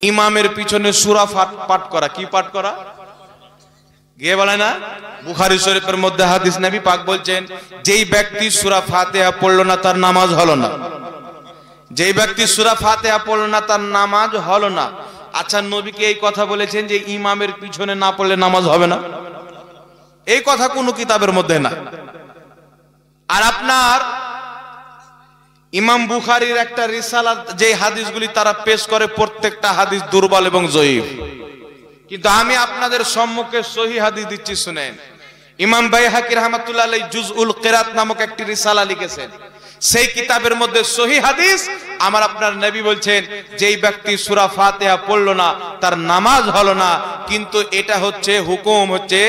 ইমামের পিছনে সূরা পাঠ করা, কি পাঠ করা? কে বলে না? বুখারী শরীফের মধ্যে হাদিস, নবী পাক বলছেন, যেই ব্যক্তি সূরা ফাতিহা পড়লো না তার নামাজ হলো না। যেই ব্যক্তি সূরা ফাতিহা পড়লো না তার নামাজ হলো না। আচ্ছা, নবী কি এই কথা বলেছেন যে ইমামের পিছনে না পড়লে নামাজ হবে না? এই কথা কোনো কিতাবের মধ্যে না। আর আপনার ইমাম বুখারীর একটা রিসালা, যে হাদিসগুলি তারা পেশ করে প্রত্যেকটা হাদিস দুর্বল এবং জয়ীফ, কিন্তু আমি আপনাদের সম্মুখে সহিহ হাদিস দিচ্ছি, শুনেন। ইমাম বাইহাকী রাহমাতুল্লাহ আলাইহি জুজউল কিরাত নামক একটি রিসালা লিখেছেন। সেই কিতাবের মধ্যে সহিহ হাদিস, আমার আপনার নবী বলছেন, যেই ব্যক্তি সূরা ফাতিহা পড়লো না তার নামাজ হলো না। কিন্তু এটা হচ্ছে হুকুম, হচ্ছে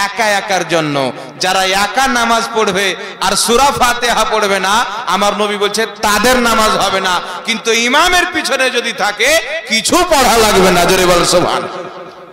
একা একার জন্য। যারা একা নামাজ পড়বে আর সূরা ফাতিহা পড়বে না, আমার নবী বলছে তাদের নামাজ হবে না। কিন্তু ইমামের পিছনে যদি থাকে কিছু পড়া লাগবে না। জোরে বল সুবহানাল্লাহ।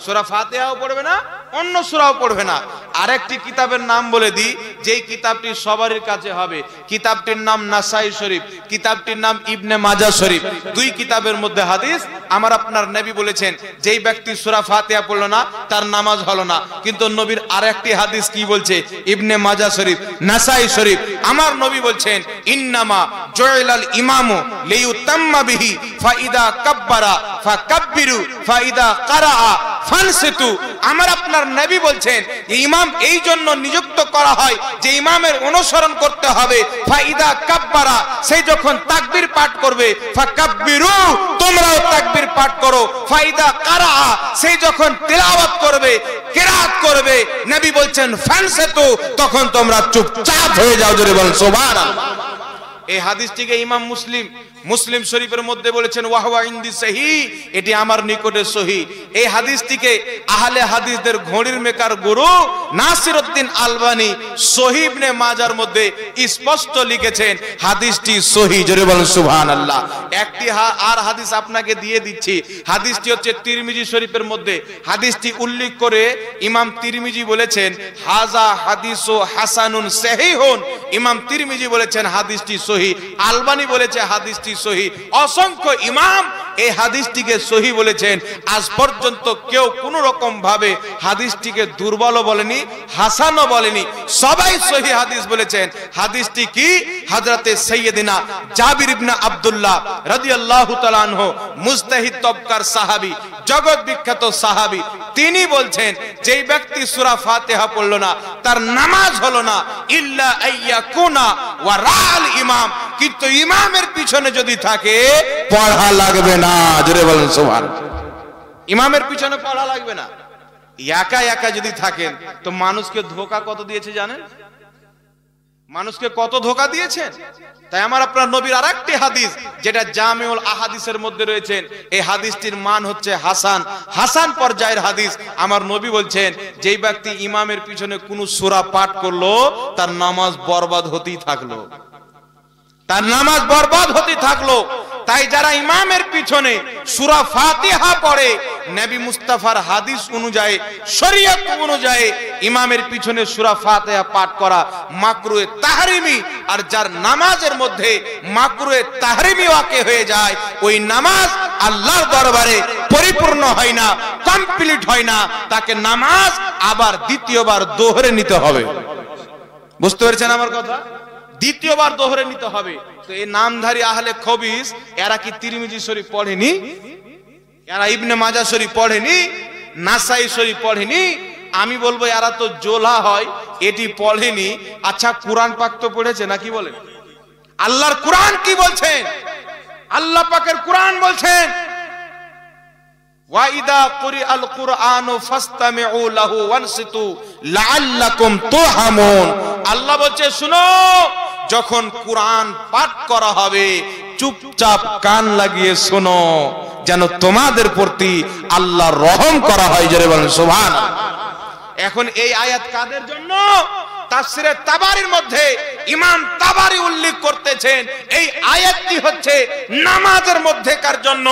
সূরা ফাতিহাও পড়বে না, অন্য সূরাও পড়বে না। আরেকটি কিতাবের নাম বলে দিই, যেই কিতাবটি সবারই কাছে হবে। কিতাবটির নাম নাসাই শরীফ, কিতাবটির নাম ইবনে মাজাহ শরীফ। দুই কিতাবের মধ্যে হাদিস, আমার আপনার নবী বলেছেন, যেই ব্যক্তি সূরা ফাতিহা পড়লো না তার নামাজ হলো না। কিন্তু নবীর আরেকটি হাদিস কি বলছে? ইবনে মাজাহ শরীফ, নাসাই শরীফ। আমার নবী বলছেন, ইন্নামা জুইলাল ইমামু লিইউতাম্মা বিহি ফাইদা কাব্বারা ফাকাব্বিরু ফাইদা কারাআ ফানসিতু। আমার আপনার নবী বলছেন, ইমাম এই জন্য নিযুক্ত করা হয় যে ইমামের অনুসরণ করতে হবে। ফাইদা কাব্বারা, সেই যখন তাকবীর পাঠ করবে, ফাকাব্বিরু, তোমরাও তাকবীর পাঠ করো। ফাইদা কারাআ, সেই যখন তিলাওয়াত করবে, কিরাত করবে, নবী বলছেন ফানসিতু, তখন তোমরা চুপচাপ হয়ে যাও। জোরে বলেন সুবহানাল্লাহ। এই হাদিসটিকে ইমাম মুসলিম শরীফের মধ্যে বলেছেন, ওয়াহওয়া ইনদি সহিহ, এটি আমার নিকটে সহিহ। এই হাদিসটিকে আহলে হাদিসদের ঘড়ির মেকার গুরু নাসিরউদ্দিন আলবানী সহিহ ইবনে মাজার মধ্যে স্পষ্ট লিখেছেন, হাদিসটি সহিহ। জোরে বলেন সুবহানাল্লাহ। একটি আর হাদিস আপনাকে দিয়ে দিচ্ছি। হাদিসটি হচ্ছে তিরমিজি শরীফের মধ্যে। হাদিসটি উল্লেখ করে ইমাম তিরমিজি বলেছেন, হাজা হাদিসু হাসানুন সহিহুন। ইমাম তিরমিজি বলেছেন হাদিসটি সহিহ, আলবানী বলেছে হাদিসটি সহিহ। অসংখ্য ইমাম এই হাদিসটিকে সহিহ বলেছেন। আজ পর্যন্ত কেউ কোন রকম ভাবে হাদিসটিকে দুর্বলও বলেনি, হাসানও বলেনি, সবাই সহিহ হাদিস বলেছেন। হাদিসটি কি? হযরতে সাইয়্যিদিনা জাবির ইবনে আব্দুল্লাহ রাদিয়াল্লাহু তাআলা আনহু, মুজতাহিদ তবকার সাহাবী, জগৎ বিখ্যাত সাহাবী, তিনি বলছেন, যেই ব্যক্তি সূরা ফাতিহা পড়লো না তার নামাজ হলো না, ইল্লা আইয়াকুনা ওয়া রাল ইমাম, কিন্তু ইমামের পিছনে যদি থাকে পড়া লাগবে না। জোরে বলেন সুবহানাল্লাহ। ইমামের পিছনে পড়া লাগবে না। একা একা যদি থাকেন তো মানুষকে ধোঁকা কত দিয়েছে জানেন? মানুষকে কত ধোঁকা দিয়েছেন। তাই আমার আপনার নবীর আরেকটি হাদিস, যেটা জামিউল আহাদিসের মধ্যে রয়েছেন, এই হাদিসটির মান হচ্ছে হাসান পর্যায়ের হাদিস। আমার নবী বলছেন, যেই ব্যক্তি ইমামের পিছনে কোন সূরা পাঠ করলো তার নামাজ বরবাদ হতেই থাকলো, তার নামাজ বরবাদ হতে থাকলো। তাই যারা ইমামের পিছনে সূরা ফাতিহা পড়ে, নবী মুস্তাফার হাদিস অনুযায়ী, শরীয়ত অনুযায়ী ইমামের পিছনে সূরা ফাতিহা পাঠ করা মাকরুহে তাহরিমি। আর যার নামাজের মধ্যে মাকরুহে তাহরিমি ওয়াকে হয়ে যায়, ওই নামাজ আল্লাহর দরবারে পরিপূর্ণ হয় না, কমপ্লিট হয় না। তাকে নামাজ আবার দ্বিতীয়বার দোহরে নিতে হবে। বুঝতে পেরেছেন আমার কথা? দ্বিতীয়বার দোহরে নিতে হবে। তো এই নামধারী আহলে খবিস, এরা কি তিরমিজি শরীফ পড়েনি? এরা ইবনে মাজাহ শরীফ পড়েনি? নাসাই শরীফ পড়েনি? আমি বলবো এরা তো জোলা হয়, এটি পড়েনি। আচ্ছা, কুরআন পাক তো পড়েছে নাকি বলেন? আল্লাহর কুরআন কি বলছেন? আল্লাহ পাকের কুরআন বলছেন, ওয়া ইদা কুরিআল কুরআনু ফাসতামিউ লাহু ওয়ানসিতু লাআল্লাকুম তুরহামুন। আল্লাহ বলছে, শুনো, যখন কুরআন পাঠ করা হবে চুপচাপ কান লাগিয়ে শোনো, যেন তোমাদের প্রতি আল্লাহর রহম করা হয়। জোরে বলেন সুবহানাল্লাহ। এখন এই আয়াত কাদের জন্য? তাফসিরে তাবারির মধ্যে ইমাম তাবারি উল্লেখ করতেছেন, এই আয়াতটি হচ্ছে নামাজের মধ্যেকার জন্য।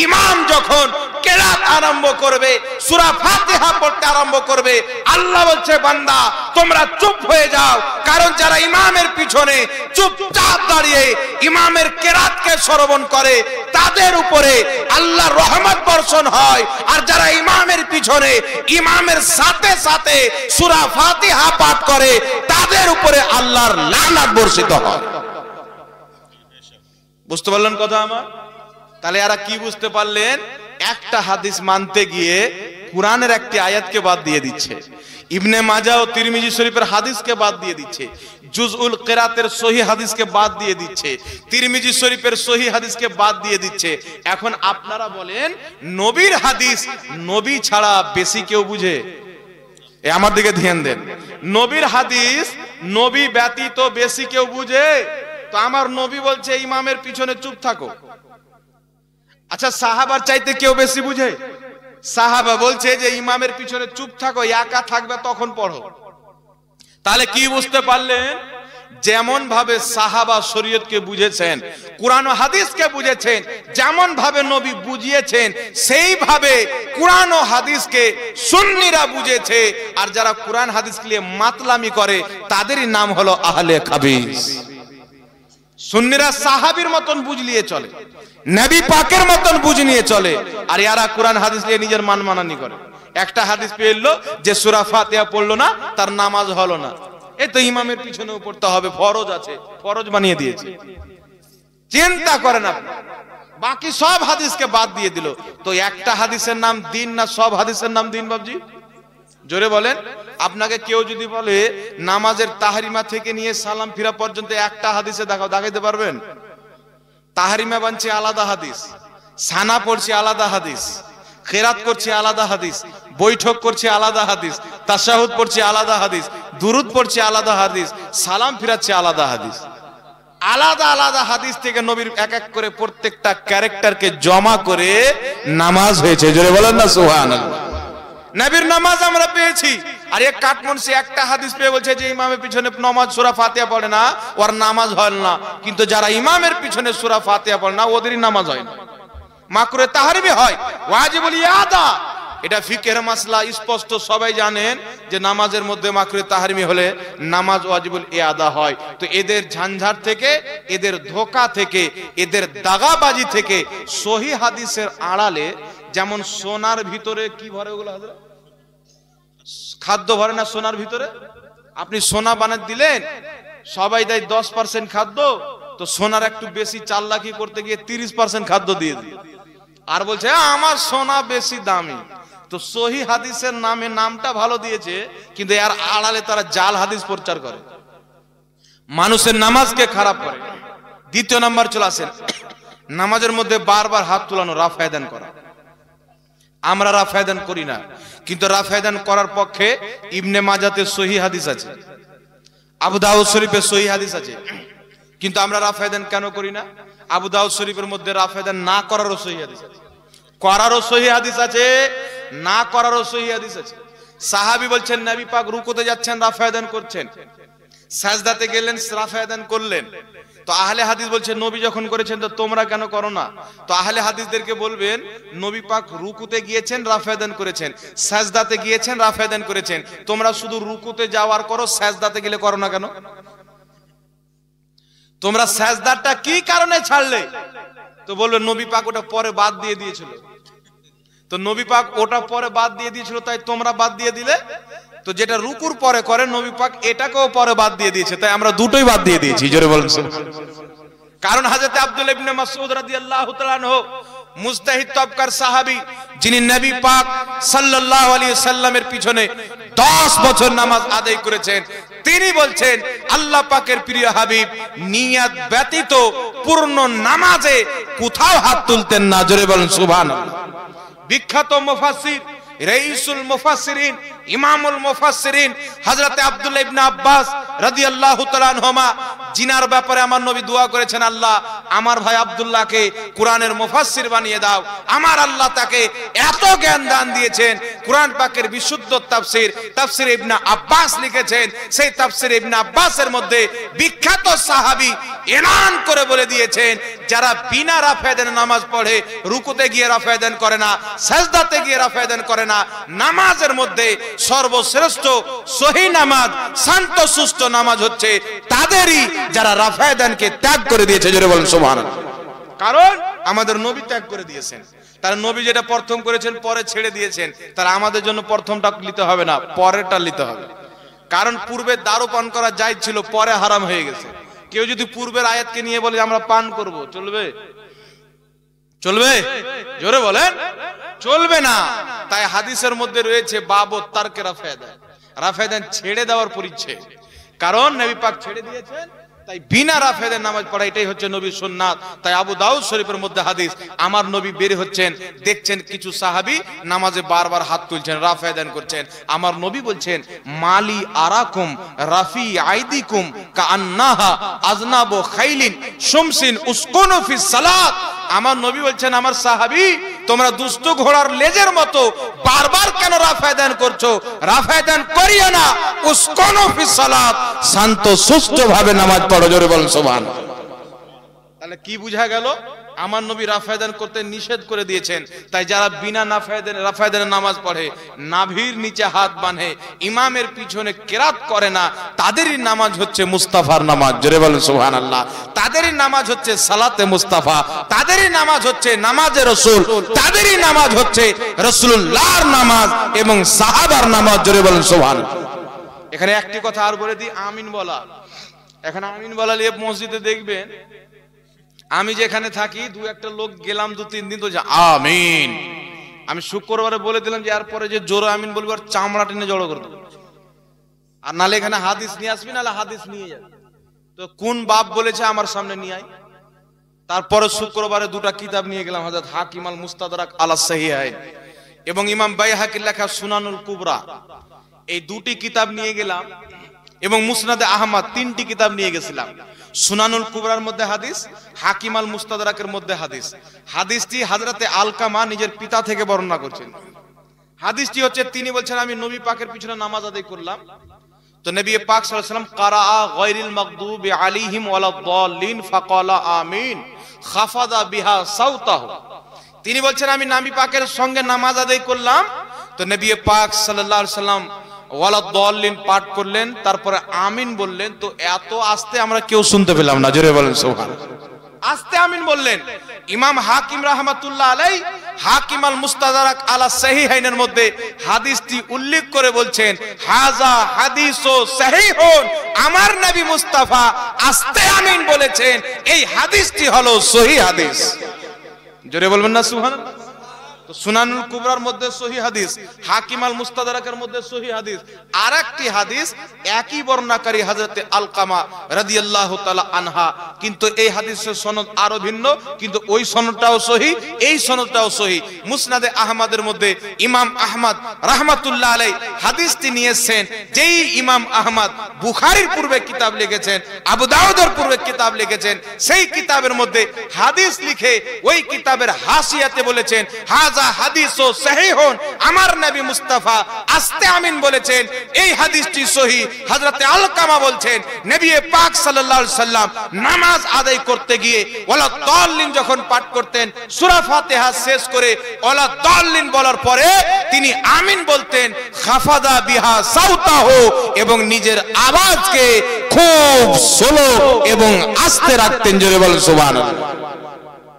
ইমাম যখন কেরাত আরম্ভ করবে, সূরা ফাতিহা পড়তে আরম্ভ করবে, আল্লাহ বলছে বান্দা তোমরা চুপ হয়ে যাও, কারণ যারা ইমামের পিছনে চুপচাপ দাঁড়িয়ে ইমামের কেরাতকে শ্রবণ করে তাদের উপরে আল্লাহর রহমত বর্ষণ হয়, আর যারা ইমামের পিছনে ইমামের সাথে সাথে সূরা ফাতিহা পাঠ করে তাদের উপরে আল্লাহর লানত বর্ষিত হয়। বুঝতে পারলেন কথা আমার? তাহলে এরা কি বুঝতে পারলেন? একটা হাদিস মানতে গিয়ে কুরআনের একটি আয়াতকে বাদ দিয়ে দিচ্ছে, ইবনে মাজাহ ও তিরমিজি শরীফের হাদিসকে বাদ দিয়ে দিচ্ছে, জুজউল কিরাতের সহিহ হাদিসকে বাদ দিয়ে দিচ্ছে, তিরমিজি শরীফের সহিহ হাদিসকে বাদ দিয়ে দিচ্ছে। এখন আপনারা বলেন নবীর হাদিস নবী ছাড়া বেশি কেউ বুঝে? আমার দিকে ধ্যান দেন, নবীর হাদিস নবী ব্যতীত বেশি কেউ বুঝে? তো আমার নবী বলছে ইমামের পিছনে চুপ থাকো। আচ্ছা সাহাবার চাইতে কেউ বেশি বুঝে? সাহাবা বলছে যে ইমামের পিছনে চুপ থাকো, একা থাকবে তখন পড়ো। তাহলে কি বুঝতে পারলেন? যেমন ভাবে সাহাবা শরীয়তকে বুঝেছেন, কুরআন ও হাদিসকে বুঝেছেন, যেমন ভাবে নবী বুঝিয়েছেন সেইভাবে কুরআন ও হাদিসকে সুন্নিরা বুঝেছে। আর যারা কুরআন হাদিসকে নিয়ে মাতলামি করে তাদেরই নাম হলো আহলে হাদিস। সুন্নিরা সাহাবীর মতন বুঝ নিয়ে চলে, নবী পাকের মতন বুঝ নিয়ে চলে, আর এরা কুরআন হাদিস নিয়ে নিজের মানমানানি করে। একটা হাদিস পেয়ে এলো যে সূরা ফাতিহা পড়লো না তার নামাজ হলো না, এই তো ইমামের পিছনেও পড়তে হবে, ফরজ আছে, ফরজ বানিয়ে দিয়েছে। চিন্তা করেন আপনি, বাকি সব হাদিসকে বাদ দিয়ে দিল। তো একটা হাদিসের নাম দিন না সব হাদিসের নাম দিন? বাবজি জোরে বলেন। আপনাকে কেউ যদি বলে নামাজের তাহরিমা থেকে নিয়ে সালাম ফিরা পর্যন্ত একটা হাদিসে দেখাইতে পারবেন? তাহরিমা বানছে আলাদা হাদিস, সানা পড়ছে আলাদা হাদিস, খেরাত করছে আলাদা হাদিস, বৈঠক করছে আলাদা হাদিস, তাশাহুদ পড়ছে আলাদা হাদিস, দুরুদ পড়ছে আলাদা হাদিস, সালাম ফিরাচ্ছে আলাদা হাদিস। আলাদা আলাদা হাদিস থেকে নবীর এক এক করে প্রত্যেকটা ক্যারেক্টারকে জমা করে নামাজ হয়েছে। জোরে বলেন না সুবহানাল্লাহ। নবীর নামাজ আমরা পেয়েছি, আর এক কাটমনসি একটা হাদিস পেয়ে বলছে যে ইমামের পিছনে নামাজ সূরা ফাতিহা পড়ে না ওর নামাজ হয় না। কিন্তু যারা ইমামের পিছনে সূরা ফাতিহা পড়ে না ওদেরই নামাজ হয় না, মাকরুহে তাহরিমি হয়, ওয়াজিবুল ইয়াদা। এটা ফিকহের মাসলা, স্পষ্ট সবাই জানেন যে নামাজের মধ্যে মাকরুহে তাহরিমি হলে নামাজ ওয়াজিবুল ইয়াদা হয়। তো এদের ঝঞ্ঝাট থেকে, এদের ধোঁকা থেকে, এদের দাগাবাজি থেকে সহিহ হাদিসের আড়ালে, যেমন সোনার ভিতরে কি ভরে ওগুলো হযরত? খাদ্য ভরে না সোনার ভিতরে? আপনি সোনা বানিয়ে দিলেন, সবাই দেয় 10% খাদ্য, তো সোনার একটু বেশি চালাকি করতে গিয়ে 30% খাদ্য দিয়ে দিল, আর বলছে আমার সোনা বেশি দামি। তো সহিহ হাদিসের নামে নামটা ভালো দিয়েছে, কিন্তু এর আড়ালে তারা জাল হাদিস প্রচার করে, মানুষের নামাজকে খারাপ করে। দ্বিতীয় নাম্বার চলে আসেন, নামাজের মধ্যে বারবার হাত তুলানো, রাফায়দান করা। আমরা রাফায়দান করি না, কিন্তু রাফায়দান করার পক্ষে ইবনে মাজাতে সহিহ হাদিস আছে, আবু দাউদ শরীফে সহিহ হাদিস আছে, কিন্তু আমরা রাফায়দান কেন করি না? আবু দাউদ শরীফের মধ্যে রাফায়দান না করারও সহিহ হাদিস আছে, করারও সহিহ হাদিস আছে, না করারও সহিহ হাদিস আছে। সাহাবী বলছেন নবী পাক রুকুতে যাচ্ছেন রাফায়দান করছেন, সাজদাতে গেলেন রাফায়দান করলেন। তো আহলে হাদিস বলছে নবী যখন করেছেন তো তোমরা কেন করো না? তো আহলে হাদিসদেরকে বলবেন নবী পাক রুকুতে গিয়েছেন রাফায়দান করেছেন, সাজদাতে গিয়েছেন রাফায়দান করেছেন, তোমরা শুধু রুকুতে যাওয়ার করো, সাজদাতে গেলে করো না কেন? তোমরা সাজদাটা কি কারণে ছাড়লে? তো বলবে নবী পাক ওটা পরে বাদ দিয়ে দিয়েছিল। তো নবী পাক ওটা পরে বাদ দিয়ে দিয়েছিল, তাই তোমরা বাদ দিয়ে দিলে। তো যেটা রুকুর পরে করে নবী পাক এটাকেও পরে বাদ দিয়ে দিয়েছে, তাই আমরা দুটোই বাদ দিয়ে দিয়েছি। জোরে বলেন কারণ হযরত আব্দুল্লাহ ইবনে মাসউদ রাদিয়াল্লাহু তাআলা আনহু মুজতাহিদ তবকার সাহাবী, যিনি নবী পাক সাল্লাল্লাহু আলাইহি সাল্লামের পিছনে 10 বছর নামাজ আদায় করেছেন, তিনি বলছেন আল্লাহ পাকের প্রিয় হাবিব নিয়াত ব্যতীত পূর্ণ নামাজে কোথাও হাত তুলতেন না। জোরে বলেন সুবহানাল্লাহ। বিখ্যাত মুফাসসির রাইসুল মুফাসসিরিন ইমামুল মুফাসসিরিন হযরত আব্দুল্লাহ ইবনে আব্বাস রাদিয়াল্লাহু তাআলা আনহুমা, জিনার ব্যাপারে আমার নবী দোয়া করেছেন, আল্লাহ আমার ভাই আব্দুল্লাহকে কোরআনের মুফাসসির বানিয়ে দাও। আমার আল্লাহ তাকে এত জ্ঞান দান দিয়েছেন, কোরআন পাকের বিশুদ্ধ তাফসীর তাফসীর ইবনে আব্বাস লিখেছেন। সেই তাফসীর ইবনে আব্বাসের মধ্যে বিখ্যাত সাহাবী এলান করে বলে দিয়েছেন, যারা বিনা রাফেদান নামাজ পড়ে, রুকুতে গিয়ে রাফেদান করে না, সাজদাতে গিয়ে রাফেদান করে না, নামাজের মধ্যে সর্বশ্রেষ্ঠ সহিহ নামাজ, শান্ত সুষ্ঠ নামাজ হচ্ছে তাদেরই যারা রাফেদানকে ত্যাগ করে দিয়েছে। জোরে বলেন সুবহানাল্লাহ। কারণ আমাদের নবী ত্যাগ করে দিয়েছেন, তার নবী যেটা প্রথম করেছেন পরে ছেড়ে দিয়েছেন, তার আমাদের জন্য প্রথমটা নিতে হবে না, পরেরটা নিতে হবে। কারণ পূর্বে দারু পান করা জায়েজ ছিল, পরে হারাম হয়ে গেছে। কেউ যদি পূর্বের আয়াতকে নিয়ে বলে আমরা পান করব, চলবে? চলবে? জোরে বলেন, চলবে না। তাই হাদিসের মধ্যে রয়েছে বাবু তারকে রাফেদান, রাফেদান ছেড়ে দেওয়ার পরিচ্ছেদ। কারণ নবী পাক ছেড়ে দিয়েছেন, তাই বিনা রাফেদান নামাজ পড়া এটাই হচ্ছে নবীর সুন্নাত। তাই আবু দাউদ শরীফের মধ্যে হাদিস, আমার নবী বের হচ্ছেন, দেখছেন কিছু সাহাবী নামাজে বারবার হাত তুলছেন, রাফেদান করছেন। আমার নবী বলছেন, মালি আরাকুম রাফি আইদিকুম কাআন্নাহা আজনাবু খাইলিন শুমসিন উসকুনু ফিস সালাত। আমার নবী বলছেন, আমার সাহাবী তোমরা দুষ্ট ঘোড়ার লেজের মতো বারবার কেন রাফেদান করছো? রাফেদান করিও না, উসকুনু ফিস সালাত, শান্ত সুষ্ঠ ভাবে নামাজ পড়ো। জোরে বলেন সুবহানাল্লাহ। তাহলে কি বোঝা গেল? আমার নবী রাফেদান করতে নিষেধ করে দিয়েছেন। তাই যারা বিনা রাফেদানের নামাজ পড়ে, নাভির নিচে হাত বাঁধে, ইমামের পিছনে কেরাত করে না, তাদেরই নামাজ হচ্ছে মুস্তাফার নামাজ। জোরে বলেন সুবহানাল্লাহ। তাদেরই নামাজ হচ্ছে সালাতে মুস্তাফা, তাদেরই নামাজ হচ্ছে নামাজে রাসূল, তাদেরই নামাজ হচ্ছে রাসূলুল্লাহর নামাজ এবং সাহাবার নামাজ। জোরে বলেন সুবহানাল্লাহ। এখানে একটি কথা আর বলে দিই, আমিন বলা। এখানে আমিন বলা নিয়ে মসজিদে দেখবেন, আমি যেখানে থাকি দু একটা লোক গেলাম 2-3 দিন তো আমিন। আমি শুক্রবারে বলে দিলাম যে এরপরে যে জোরে আমিন বলবো আর চামড়া টেনে জড়ো করে দেবো, আর নালে এখানে হাদিস নিয়ে আসবি, নালে হাদিস নিয়ে যাবে। তো কোন বাপ বলেছে আমার সামনে নিয়ে আয়? তারপরে শুক্রবারে দুটা কিতাব নিয়ে গেলাম, হযরত হাকিম আল মুস্তাদরাক আলা সহিহাইন এবং ইমাম বাইহাকির লেখা সুনানুল কুবরা, এই দুটি কিতাব নিয়ে গেলাম, এবং মুসনাদে আহমদ 3টি কিতাব নিয়ে গেছিলাম। সুনানুল কুবরার মধ্যে হাদিস, হাকিম আল মুস্তাদরাকের মধ্যে হাদিস। হাদিসটি হযরতে আলকামা নিজের পিতা থেকে বর্ণনা করছেন। হাদিসটি হচ্ছে, তিনি বলছেন, আমি নবী পাকের পিছনে নামাজ আদায় করলাম, তো নবী পাক সাল্লাল্লাহু আলাইহি ওয়াসাল্লাম কারাআ গায়রিল মাগদুবি আলাইহিম ওয়ালাদ-দাল্লিন ফাকালা আমিন খাফাদা বিহা সাওতাহু। তিনি বলছেন, আমি নবী পাকের সঙ্গে নামাজ আদায় করলাম, তো নবী পাক সাল্লাল্লাহু আলাইহি ওয়াসাল্লাম ওয়ালাদ-দাল্লিন পাঠ করলেন, তারপরে আমিন বললেন। তো এত আস্তে আমরা কেউ শুনতে পেলাম না। জোরে বলেন সুবহানাল্লাহ। আস্তে আমিন বললেন। ইমাম হাকিম রাহমাতুল্লাহ আলাইহি হাকিম আল মুস্তাদরাক আলা সহিহাইনের মধ্যে হাদিসটি উল্লেখ করে বলছেন, হাযা হাদিসু সহিহুন, আমার নবী মুস্তাফা আস্তে আমিন বলেছেন, এই হাদিসটি হলো সহিহ হাদিস। জোরে বলবেন না সুবহানাল্লাহ। তো সুনানুল কুবরার মধ্যে সহিহ হাদিস, হাকিম আল মুস্তাদরাকের মধ্যে সহিহ হাদিস। আরেকটি হাদিস একই বর্ণনাকারী হযরতে আলকামা রাদিয়াল্লাহু তাআলা আনহা, কিন্তু এই হাদিসের সনদ আরো ভিন্ন, কিন্তু ওই সনদটাও সহিহ, এই সনদটাও সহিহ। মুসনাদে আহমদের মধ্যে ইমাম আহমদ রাহমাতুল্লাহ আলাইহি হাদিসটি নিয়েছেন। যেই ইমাম আহমদ বুখারীর পূর্বে কিতাব লিখেছেন, আবু দাউদের পূর্বে কিতাব লিখেছেন, সেই কিতাবের মধ্যে হাদিস লিখে ওই কিতাবের হাসিয়াতে বলেছেন, হাদিসও সহিহুন, আমার নবী মুস্তাফা আস্তে আমিন বলেছেন, এই হাদিসটি সহিহ। হযরতে আলকামা বলছেন, নবী পাক সাল্লাল্লাহু আলাইহি সাল্লাম নামাজ আদায় করতে গিয়ে ওয়ালা দাল্লিন যখন পাঠ করতেন, সূরা ফাতিহা শেষ করে ওয়ালা দাল্লিন বলার পরে তিনি আমিন বলতেন, খাফাদা বিহা সাওতাহু, এবং নিজের আওয়াজকে খুব স্লো এবং আস্তে রাখতেন। জোরে বলেন সুবহানাল্লাহ।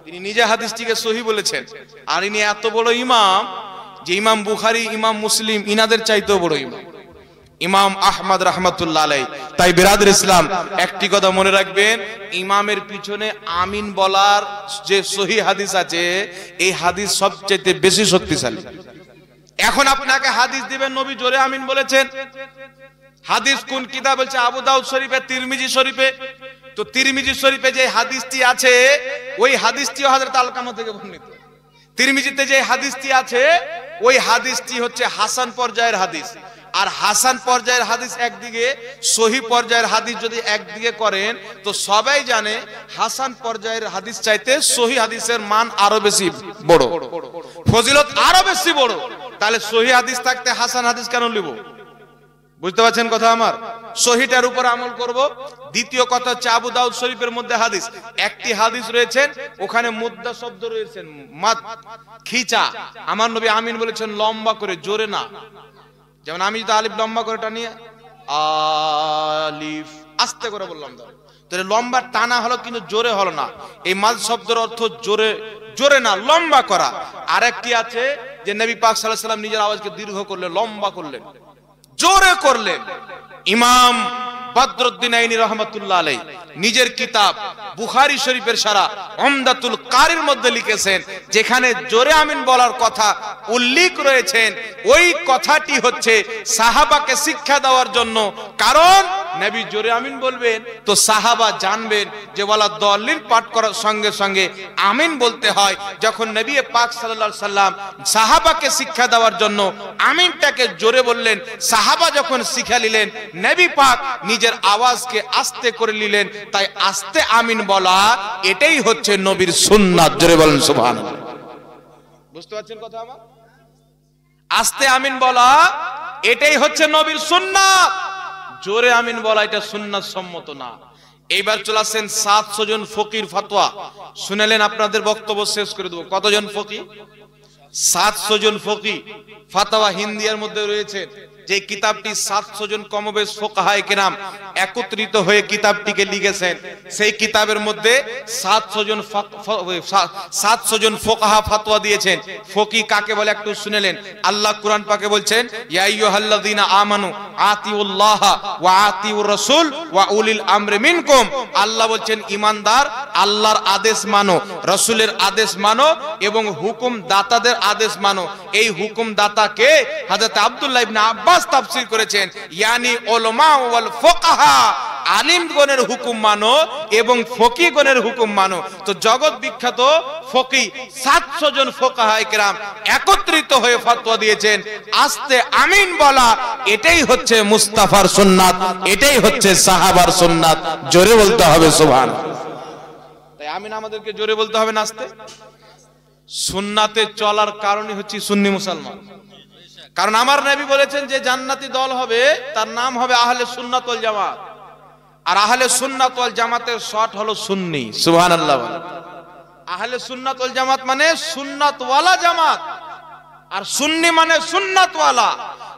তিনি নিজে হাদিসটিকে সহিহ বলেছেন। আর ইনি এত বড় ইমাম যে ইমাম বুখারী, ইমাম মুসলিম ইনাদের চাইতেও বড় ইমাম, ইমাম আহমদ রাহমাতুল্লাহ আলাইহি। তাই বিরাদর ইসলাম, একটি কথা মনে রাখবেন, ইমামের পিছনে আমিন বলার যে সহিহ হাদিস আছে, এই হাদিস সবচেয়ে বেশি শক্তিশালী। এখন আপনাকে হাদিস দিবেন নবী জোরে আমিন বলেছেন, হাদিস কোন কিতাব বলছে? আবু দাউদ শরীফে, তিরমিজি শরীফে। তো তিরমিজি শরীফে যে হাদিসটি আছে, ওই হাদিসটিও হযরত আলকামা থেকে বর্ণিত। তিরমিজিতে যে হাদিসটি আছে, ওই হাদিসটি হচ্ছে হাসান পর্যায়ের হাদিস। আর হাসান পর্যায়ের হাদিস একদিকে, সহি পর্যায়ের হাদিস যদি একদিকে করেন, তো সবাই জানে হাসান পর্যায়ের হাদিস চাইতে সহি হাদিসের মান আরো বেশি বড়, ফজিলত আরো বেশি বড়। তাহলে সহি হাদিস থাকতে হাসান হাদিস কেন নিব? বুঝতে পারছেন কথা আমার? সহিটার উপর আমল করব। দ্বিতীয় কথা হচ্ছে আবু দাউদ শরীফের মধ্যে হাদিস, একটি হাদিস রয়েছেন ওখানে মুদ্দা শব্দ রয়েছেন, মাদ খিচা। আমার নবী আমিন বলেছেন লম্বা করে, জোরে না। যেমন আমি যদি আলিফ লম্বা করে টানি, আলিফ আস্তে করে বললাম, তাহলে লম্বা টানা হলো কিন্তু জোরে হলো না। এই মাদ শব্দের অর্থ জোরে, জোরে না, লম্বা করা। আরেকটি আছে যে নবী পাক সাল্লাল্লাহু আলাইহি ওয়াসাল্লাম নিজের আওয়াজকে দীর্ঘ করলেন, লম্বা করলেন, জোরে করলেন। ইমাম বদরুদ্দিন আইনি রহমাতুল্লাহ আলাইহি নিজের কিতাব বুখারী শরীফের সারা উমদাতুল কারির মধ্যে লিখেছেন, যেখানে জোরে আমিন বলার কথা উল্লেখ রয়েছেন, ওই কথাটি হচ্ছে সাহাবাকে শিক্ষা দেওয়ার জন্য। কারণ নবী জোরে আমিন বলবেন তো সাহাবা জানবেন যে ওয়ালা দলিল পাঠ করার সঙ্গে সঙ্গে আমিন বলতে হয়। যখন নবী পাক সাল্লাল্লাহু আলাইহি সাল্লাম সাহাবাকে শিক্ষা দেওয়ার জন্য আমিনটাকে জোরে বললেন, সাহাবা যখন শিখা নিলেন, নবী পাক নিজের আওয়াজকে আস্তে করে নিলেন। তাই আস্তে আমিন বলা এটাই হচ্ছে নবীর সুন্নাত। জোরে বলেন সুবহানাল্লাহ। বুঝতে পারছেন কথা আমার? আস্তে আমিন বলা এটাই হচ্ছে নবীর সুন্নাত। জোরে আমিন বলা এটা সুন্নাত সম্মত না। এইবার চলে আসেন 700 জন ফকির ফতোয়া শুনেলেন, আপনাদের বক্তব্য শেষ করে দেব। কতজন ফকি? 700 জন ফকি ফতোয়া হিন্দিয়ার মধ্যে রয়েছে। যে কিতাবটি 700 জন কমবেশ ফুকাহায়ে কেরাম একত্রিত হয়ে কিতাবটিকে লিখেছেন, সেই কিতাবের মধ্যে 700 জন ফুকাহা ফতোয়া দিয়েছেন। ফকি কাকে বলে একটু শুনেলেন। আল্লাহ কুরআন পাকে বলছেন, ইয়া আইয়ুহাল্লাযীনা আমানু আতিউল্লাহ ওয়া আতিউর রাসূল ওয়া উলিল আমরি মিনকুম। আল্লাহ বলছেন ঈমানদার আল্লাহর আদেশ মানো, রাসূলের আদেশ মানো এবং হুকুম দাতাদের আদেশ মানো। এই হুকুম দাতাকে হযরত আব্দুল্লাহ ইবনে আব্বাস তাফসীর করেছেন, ইয়ানি উলামা ওয়াল ফুকাহা, আলিমগণের হুকুম মানো এবং ফকিহগণের হুকুম মানো। তো জগৎ বিখ্যাত ফকি 700 জন ফুকাহায়ে কেরাম একত্রিত হয়ে ফতোয়া দিয়েছেন, আস্তে আমিন বলা এটাই হচ্ছে মুস্তাফার সুন্নাত, এটাই হচ্ছে সাহাবার সুন্নাত। জোরে বলতে হবে সুবহানাল্লাহ। তাই আমিন আমাদেরকে জোরে বলতে হবে না আস্তে। সুন্নাতে চলার কারণই হচ্ছে সুন্নি মুসলমান। কারণ আমার নবী বলেছেন যে জান্নাতি দল হবে তার নাম হবে আহলে সুন্নাত ওয়াল জামাত। আর আহলে সুন্নাত ওয়াল জামাতের শর্ট হলো সুন্নি। সুবহানাল্লাহ। আহলে সুন্নাত ওয়াল জামাত মানে সুন্নাত ওয়ালা জামাত, আর সুন্নি মানে সুন্নাত ওয়ালা।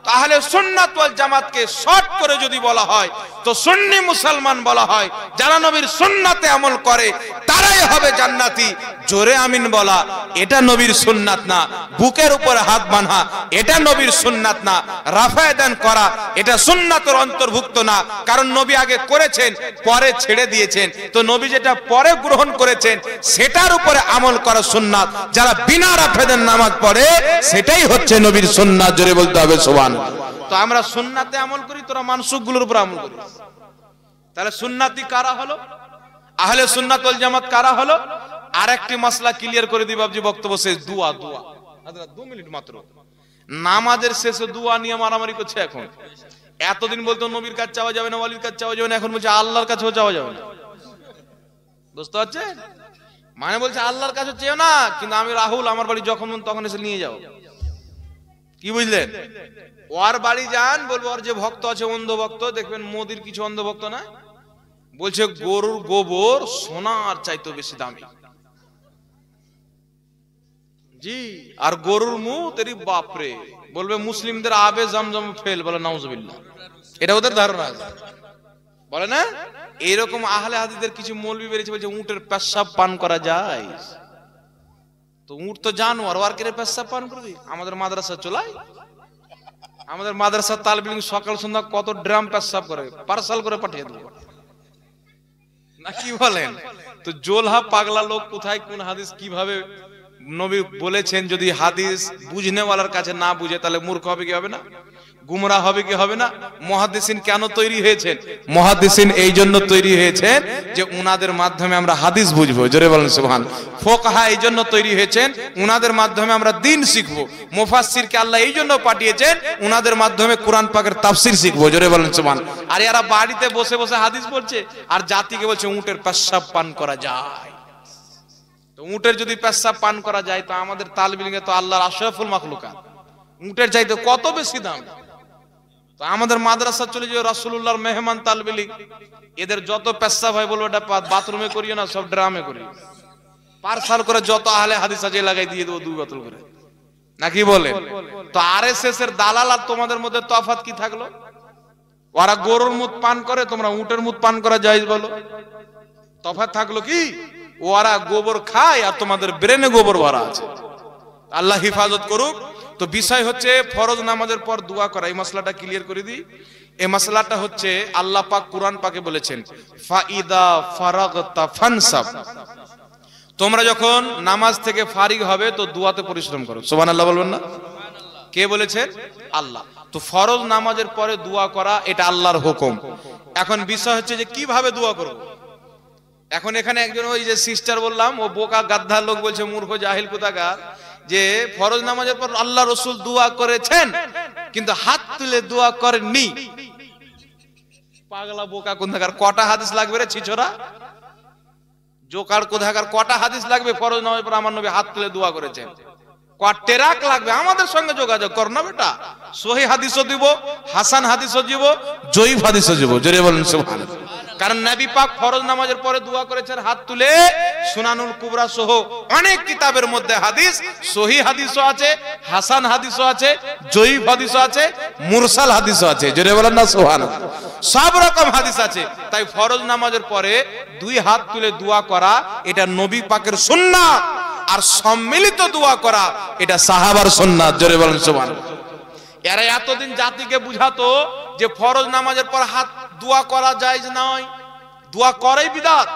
তাহলে সুন্নাত ওয়াল জামাতকে শর্ট করে যদি বলা হয় তো সুন্নি মুসলমান বলা হয়। যারা নবীর সুন্নাতে আমল করে তারাই হবে জান্নাতি। জোরে আমিন বলা এটা নবীর সুন্নাত না। বুকের উপরে হাত বাঁধা এটা নবীর সুন্নাত না। রাফায়ে দান করা এটা সুন্নাতের অন্তর্ভুক্ত না। কারণ নবী আগে করেছেন, পরে ছেড়ে দিয়েছেন। তো নবী যেটা পরে গ্রহণ করেছেন সেটার উপরে আমল করা সুন্নাত। যারা বিনা রাফায়ে দান নামাজ পড়ে সেটাই হচ্ছে নবীর সুন্নাত। জোরে বলতে হবে সুবহানাল্লাহ। তো আমরা সুন্নাতে আমল করি, তোরা মানসুকগুলোর উপর আমল করিস। তাহলে সুন্নাতি কারা হলো? আহলে সুন্নাত ওয়াল জামাত কারা হলো? আরেকটি মাসলা ক্লিয়ার করে দিই বাবজি, বক্তব্য শেষ। দোয়া, দোয়া 2 মিনিট মাত্র। নামাজের শেষে দোয়া নিয়ে মারামারি করছে এখন। এতদিন বলতো নবীর কাছে চাওয়া যাবে না, ওয়ালির কাছে চাওয়া যাবে না, এখন বলছে আল্লাহর কাছেও চাওয়া যাবে না। বুঝতে পারছেন? মানে বলছে আল্লাহর কাছে চেয়েও না, কিন্তু আমি রাহুল আমার বাড়ি যখন তখন এসে নিয়ে যাও। কি বুঝলেন? ওর বাড়ি যান, বলবো ওর যে ভক্ত আছে অন্ধ ভক্ত, দেখবেন মোদির কিছু অন্ধ ভক্ত না, বলছে গরুর গোবর সোনার চাইতে বেশি দামি। জি, আর গরুর মুখ তেরি বাপরে, বলবে মুসলিমদের আবে জমজম ফেল, বলে নাউজুবিল্লাহ। এটা ওদের ধারণা আছে, বলে না? এইরকম আহলে হাদিসের কিছু মৌলবি বেরিয়েছে, বলছে উটের পেশাব পান করা যায়। তো উট তো জানোয়ার, ওর কেটে পেশাব পান করবি? আমাদের মাদ্রাসা চলাই, আমাদের মাদ্রাসার তালিব ইলম সকাল সন্ধ্যা কত ড্রাম পেশাব করে, পার্সেল করে পাঠিয়ে দেবো না, কি বলেন? তো জোলহা পাগলা লোক কোথায় কোন হাদিস কিভাবে নবী বলেছেন, যদি হাদিস বুঝনেওয়ালার কাছে না বুঝে তাহলে মূর্খ হবে কি হবে না? গুমরাহ হবে কি হবে না? মুহাদ্দিসিন কেন তৈরি হয়েছেন? মুহাদ্দিসিন এই জন্য তৈরি হয়েছেন যে উনাদের মাধ্যমে আমরা হাদিস বুঝবো। জোরে বলেন সুবহানাল্লাহ। ফুকাহা এই জন্য তৈরি হয়েছেন, উনাদের মাধ্যমে আমরা দ্বীন শিখবো। মুফাসসিরকে আল্লাহ এই জন্য পাঠিয়েছেন, উনাদের মাধ্যমে কোরআন পাকের তাফসীর শিখবো। জোরে বলেন সুবহানাল্লাহ। আর এরা বাড়িতে বসে বসে হাদিস পড়ছে আর জাতিকে বলছে উটের পেশাব পান করা যায়। তো উটের যদি পেশাব পান করা যায় তো আমাদের তালবিলিগে তো আল্লাহর আশরাফুল মাখলুকাত, উটের চাইতে কত বেশি দাম। তো আমাদের মাদ্রাসা চলে যাবে রাসূলুল্লাহর মেহমান তালবিলিগ, এদের যত পেশাব হয় বলবো এটা বাথরুমে করিও না, সব ড্রামে করি, পার্সাল করে যত আহলে হাদিস আছে লাগাই দিয়ে দেবো 2 বোতল করে, নাকি বলে? তো আরএসএস এর দালাল আর তোমাদের মধ্যে তফাৎ কি থাকলো? ওরা গরুর মুত পান করে, তোমরা উটের মুত পান করা জায়েজ বলো, তফাৎ থাকলো কি? ওরা গোবর খায় আর তোমাদের ব্রেনে গোবর ভরা আছে। আল্লাহ হিফাজত করুক। তো বিষয় হচ্ছে ফরজ নামাজের পর দোয়া করা। এই মাসলাটা ক্লিয়ার করে দিই। এই মাসলাটা হচ্ছে আল্লাহ পাক কুরআন পাকে বলেছেন ফাইদা ফারাগতা ফানসাব, তোমরা যখন নামাজ থেকে ফারিগ হবে তো দোয়াতে পরিশ্রম করো। সুবহানাল্লাহ বলবেন না? কে বলেছেন? আল্লাহ। তো ফরজ নামাজের পরে দোয়া করা এটা আল্লাহর হুকুম। এখন বিষয় হচ্ছে যে কিভাবে দোয়া করব। এখন এখানে একজন ওই যে সিস্টার বললাম, ও বোকা গাধা লোক বলছে, মূর্খ জাহিল কোথাকার, যে ফরজ নামাজের পর আল্লাহ রাসূল দোয়া করেছেন কিন্তু হাত তুলে দোয়া করেননি। পাগলা বোকা কোথাকার, কটা হাদিস লাগবে রে ছিছরা, জোকার কোথাকার, কটা হাদিস লাগবে ফরজ নামাজের পর আমার নবী হাত তুলে দোয়া করেছেন? টেরাক লাগবে। আমাদের সঙ্গে যোগাযোগ কর না বেটা, সহিহ হাদিসও দিব, হাসান হাদিসও দিব, জয়ীফ হাদিসও দিব। জোরে বলেন সুবহানাল্লাহ। কারণ নবী পাক ফরজ নামাজের পরে দোয়া করেছেন হাত তুলে। সুনানুল কুবরা সহ অনেক কিতাবের মধ্যে হাদিস, সহিহ হাদিসও আছে, হাসান হাদিসও আছে, জয়ীফ হাদিসও আছে, মুরসাল হাদিসও আছে। জোরে বলেন না সুবহানাল্লাহ। সব রকম হাদিস আছে। তাই ফরজ নামাজের পরে 2 হাত তুলে দোয়া করা এটা নবী পাকের সুন্নাত, আর সম্মিলিত দোয়া করা এটা সাহাবার সুন্নাত। জোরে বলেন সুবহানাল্লাহ। এরা এতদিন জাতিকে বুঝাতো যে ফরজ নামাজের পর হাত দোয়া করা জায়েজ নয়, দোয়া করাই বিদআত।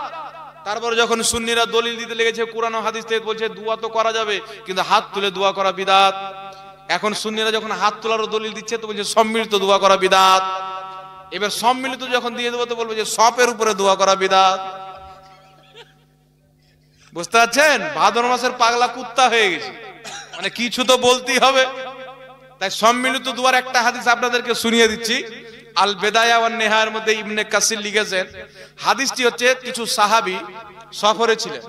তারপরে যখন সুন্নিরা দলিল দিতে লেগেছে কোরআন ও হাদিস থেকে, বলছে দোয়া তো করা যাবে কিন্তু হাত তুলে দোয়া করা বিদআত। এখন সুন্নিরা যখন হাত তোলারও দলিল দিচ্ছে তো বলছে সম্মিলিত দোয়া করা বিদআত। এবার সম্মিলিত যখন দিয়ে দেবো তো বলবে যে সপের উপরে দোয়া করা বিদআত। বুঝতে পারছেন? ভাদর মাসের পাগলা কুত্তা হয়ে গেছে, মানে কিছু তো বলতেই হবে। তাই সম্মিলিত দোয়ার একটা হাদিস আপনাদেরকে শুনিয়ে দিচ্ছি। আল বেদায়া ওয়ান নেহায়ের মধ্যে ইবনে কাসির লিখেছেন, হাদিসটি হচ্ছে কিছু সাহাবী সফরে ছিলেন,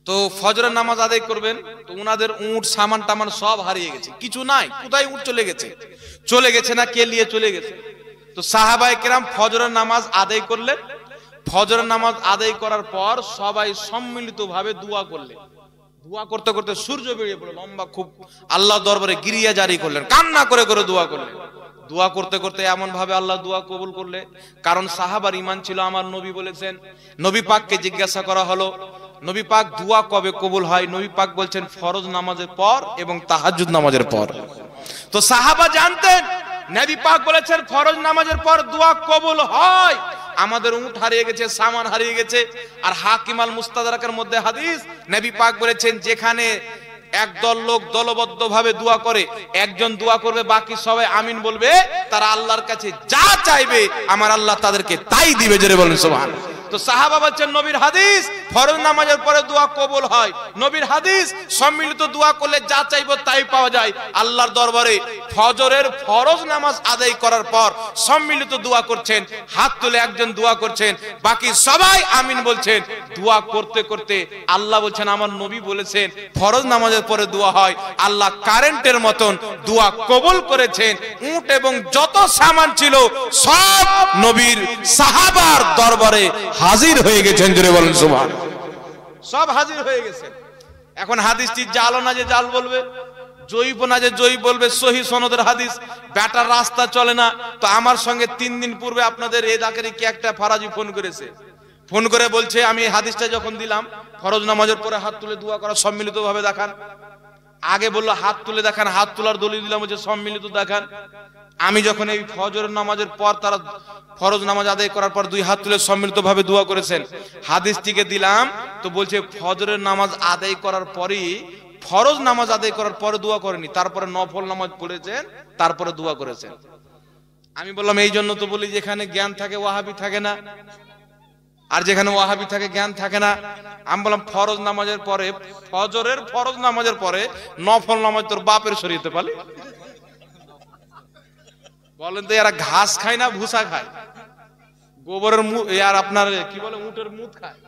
তো ফজরের নামাজ আদায় করবেন, তো উনাদের উট সামান টামান সব হারিয়ে গেছে, কিছু নাই, কোথায় উট চলে গেছে না কে নিয়ে চলে গেছে। তো সাহাবায়ে কেরাম ফজরের নামাজ আদায় করলেন। ফজরের নামাজ আদায় করার পর সবাই সম্মিলিতভাবে দোয়া করলেন। দোয়া করতে করতে সূর্য বেরিয়ে পড়ল লম্বা, খুব আল্লাহ দরবারে গিরিয়া জারি করলেন, কান্না করে করে দোয়া করলেন। দোয়া করতে করতে এমন ভাবে আল্লাহ দোয়া কবুল করলে, কারণ সাহাবার ঈমান ছিল আমার নবী বলেছেন। নবী পাককে জিজ্ঞাসা করা হলো, নবী পাক দোয়া কবে কবুল হয়? নবী পাক বলছেন ফরজ নামাজের পর এবং তাহাজ্জুদ নামাজের পর। তো সাহাবা জানতেন নবী পাক বলেছেন ফরজ নামাজের পর দোয়া কবুল হয়। আমাদের উট হারিয়ে গেছে, সামান হারিয়ে গেছে। আর হাকিম আল মুস্তাদরাকের মধ্যে হাদিস, নবী পাক বলেছেন যেখানে একদল লোক দলবদ্ধভাবে দোয়া করে, একজন দোয়া করবে, বাকি সবাই আমিন বলবে, তারা আল্লাহর কাছে যা চাইবে আমার আল্লাহ তাদেরকে তাই দিবে। জোরে বলেন সুবহানাল্লাহ। তো সাহাবা বলছেন নবীর হাদিস ফরজ নামাজের পরে দোয়া কবুল হয়, নবীর হাদিস সম্মিলিত দোয়া করলে যা চাইবো তাই পাওয়া যায় আল্লাহর দরবারে। ফজরের ফরজ নামাজ আদায় করার পর সম্মিলিত দোয়া করছেন, হাত তুলে একজন দোয়া করছেন, বাকি সবাই আমিন বলছেন। দোয়া করতে করতে আল্লাহ বলছেন আমার নবী বলেছেন ফরজ নামাজের পরে দোয়া হয়, আল্লাহ কারেন্টের মতন দোয়া কবুল করেছেন। উট এবং যত সামান ছিল সব নবীর সাহাবার দরবারে হাজির হয়ে গেছেন। জোরে বলেন সুবহানাল্লাহ। সব হাজির হয়ে গেছে। এখন হাদিসটি জাল না যে জাল বলবে, জয়ীব না যে জয়ীব বলবে, সহিহ সনদের হাদিস। ব্যাটার রাস্তা চলে না। তো আমার সঙ্গে 3 দিন পূর্বে আপনাদের এই জাকেরি কি একটা ফারাজি ফোন করেছে, ফোন করে বলছে আমি এই হাদিসটা যখন দিলাম ফরজ নামাজের পরে হাত তুলে দোয়া করা সম্মিলিতভাবে দেখান। আগে বললো হাত তুলে দেখান, হাত তোলার দলিল দিলাম, বলছে সম্মিলিত দেখান। আমি যখন এই ফজরের নামাজের পর তারা ফরজ নামাজ আদায় করার পর 2 হাত তুলে সম্মিলিতভাবে দোয়া করেছেন, হাদিসটিকে দিলাম, তো বলছে ফজরের নামাজ আদায় করার পরই ফরজ নামাজ আদায় করার পরে দোয়া করেনি, তারপরে নফল নামাজ পড়েছেন, তারপরে দোয়া করেছেন। আমি বললাম এই জন্য তো বলি যেখানে জ্ঞান থাকে ওয়াহাবি থাকে না, আর যেখানে ওয়াহাবি থাকে জ্ঞান থাকে না। আমি বললাম ফরজ নামাজের পরে, ফজরের ফরজ নামাজের পরে নফল নামাজ তোর বাপের শরীয়তে পালি? বলেন তো এরা ঘাস খায় না ভুসা খায়? গোবরের মুখ আর আপনার কি বলে উটের মুখ খায়।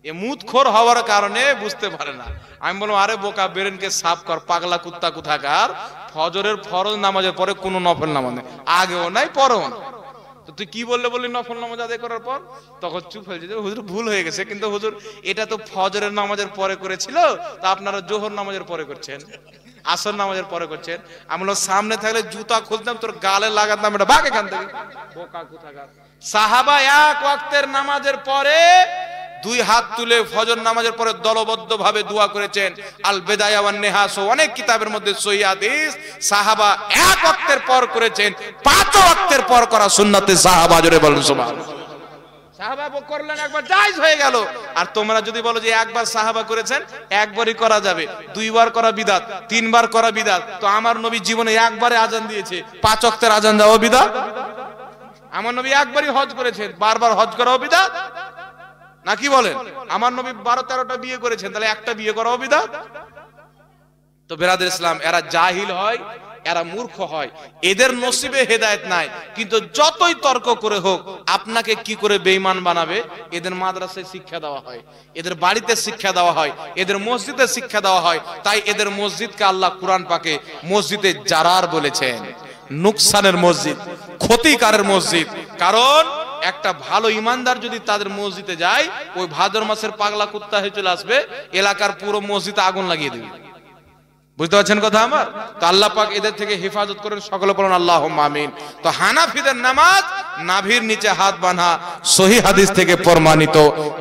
এ মুতখোর হওয়ার কারণে বুঝতে পারে না। আমি বললাম আরে বোকা, বেরেনকে সাফ কর, পাগলা কুত্তা কোথাকার। ফজরের ফরজ নামাজের পরে কোনো নফল নামাজ নেই, আগেও নাই পরেও না। তো তুই কি বললি নফল নামাজ আদায় করার পর? তখন চুপ হয়েছে, হুজুর ভুল হয়ে গেছে, কিন্তু হুজুর এটা তো ফজরের নামাজের পরে করেছিল, তা আপনারা জোহর নামাজের পরে করছেন, আসর নামাজের পরে করছেন। আমি বললাম সামনে থাকলে জুতা খুলতাম, তোর গালে লাগাতাম, এটা ভাগ এখান থেকে, বোকা কোথাকার। সাহাবা এক ওয়াক্তের নামাজের পরে দুই হাত তুলে ফজর নামাজের পরে দলবদ্ধ ভাবে দোয়া করেছেন। আল বিদায়া ওয়ান নিহাস অনেক কিতাবের মধ্যে সহিহ হাদিস, সাহাবা এক ওয়াক্তের পর করেছেন, পাঁচ ওয়াক্তের পর করা সুন্নাতে সাহাবা। জোরে বলুন সুবহানাল্লাহ। সাহাবা করলেন একবার জায়েজ হয়ে গেল। আর তোমরা যদি বলো যে একবার সাহাবা করেছেন একবারই করা যাবে, দুইবার করা বিদআত, তিনবার করা বিদআত, তো আমার নবী জীবনে একবারে আজান দিয়েছে, পাঁচ ওয়াক্তের আজান দেওয়া বিদআত? আমার নবী একবারই হজ করেছেন, বারবার হজ করাও বিদআত নাকি বলেন? আমার নবী 12-13টা বিয়ে করেছেন, তাহলে একটা বিয়ে করাও বিদআত? তো বেরাদের ইসলাম, এরা জাহিল হয়, এরা মূর্খ হয়, এদের নসিবে হেদায়েত নাই। কিন্তু যতই তর্ক করে হোক, আপনাকে কি করে বেঈমান বানাবে এদের মাদ্রাসায় শিক্ষা দেওয়া হয়, এদের বাড়িতে শিক্ষা দেওয়া হয়, এদের মসজিদে শিক্ষা দেওয়া হয়। তাই এদের মসজিদকে আল্লাহ কুরআন পাকে মসজিদে জারার বলেছেন, নুকসানের মসজিদ, ক্ষতিকারের মসজিদ। কারণ একটা ভালো ইমানদার যদি তাদের মসজিদে যায়, ওই ভাদর মাসের পাগলা কুত্তা হয়ে চলে আসবে, এলাকার পুরো মসজিদে আগুন লাগিয়ে দেবে। বুঝতে পারছেন কথা আমার? তো আল্লাহ পাক এদের থেকে হেফাজত করেন, সকলে বলুন আল্লাহুম্মা আমিন। তো হানাফিদের নামাজ নাভির নিচে হাত বাঁধা, সহিহ হাদিস থেকে প্রমাণিত।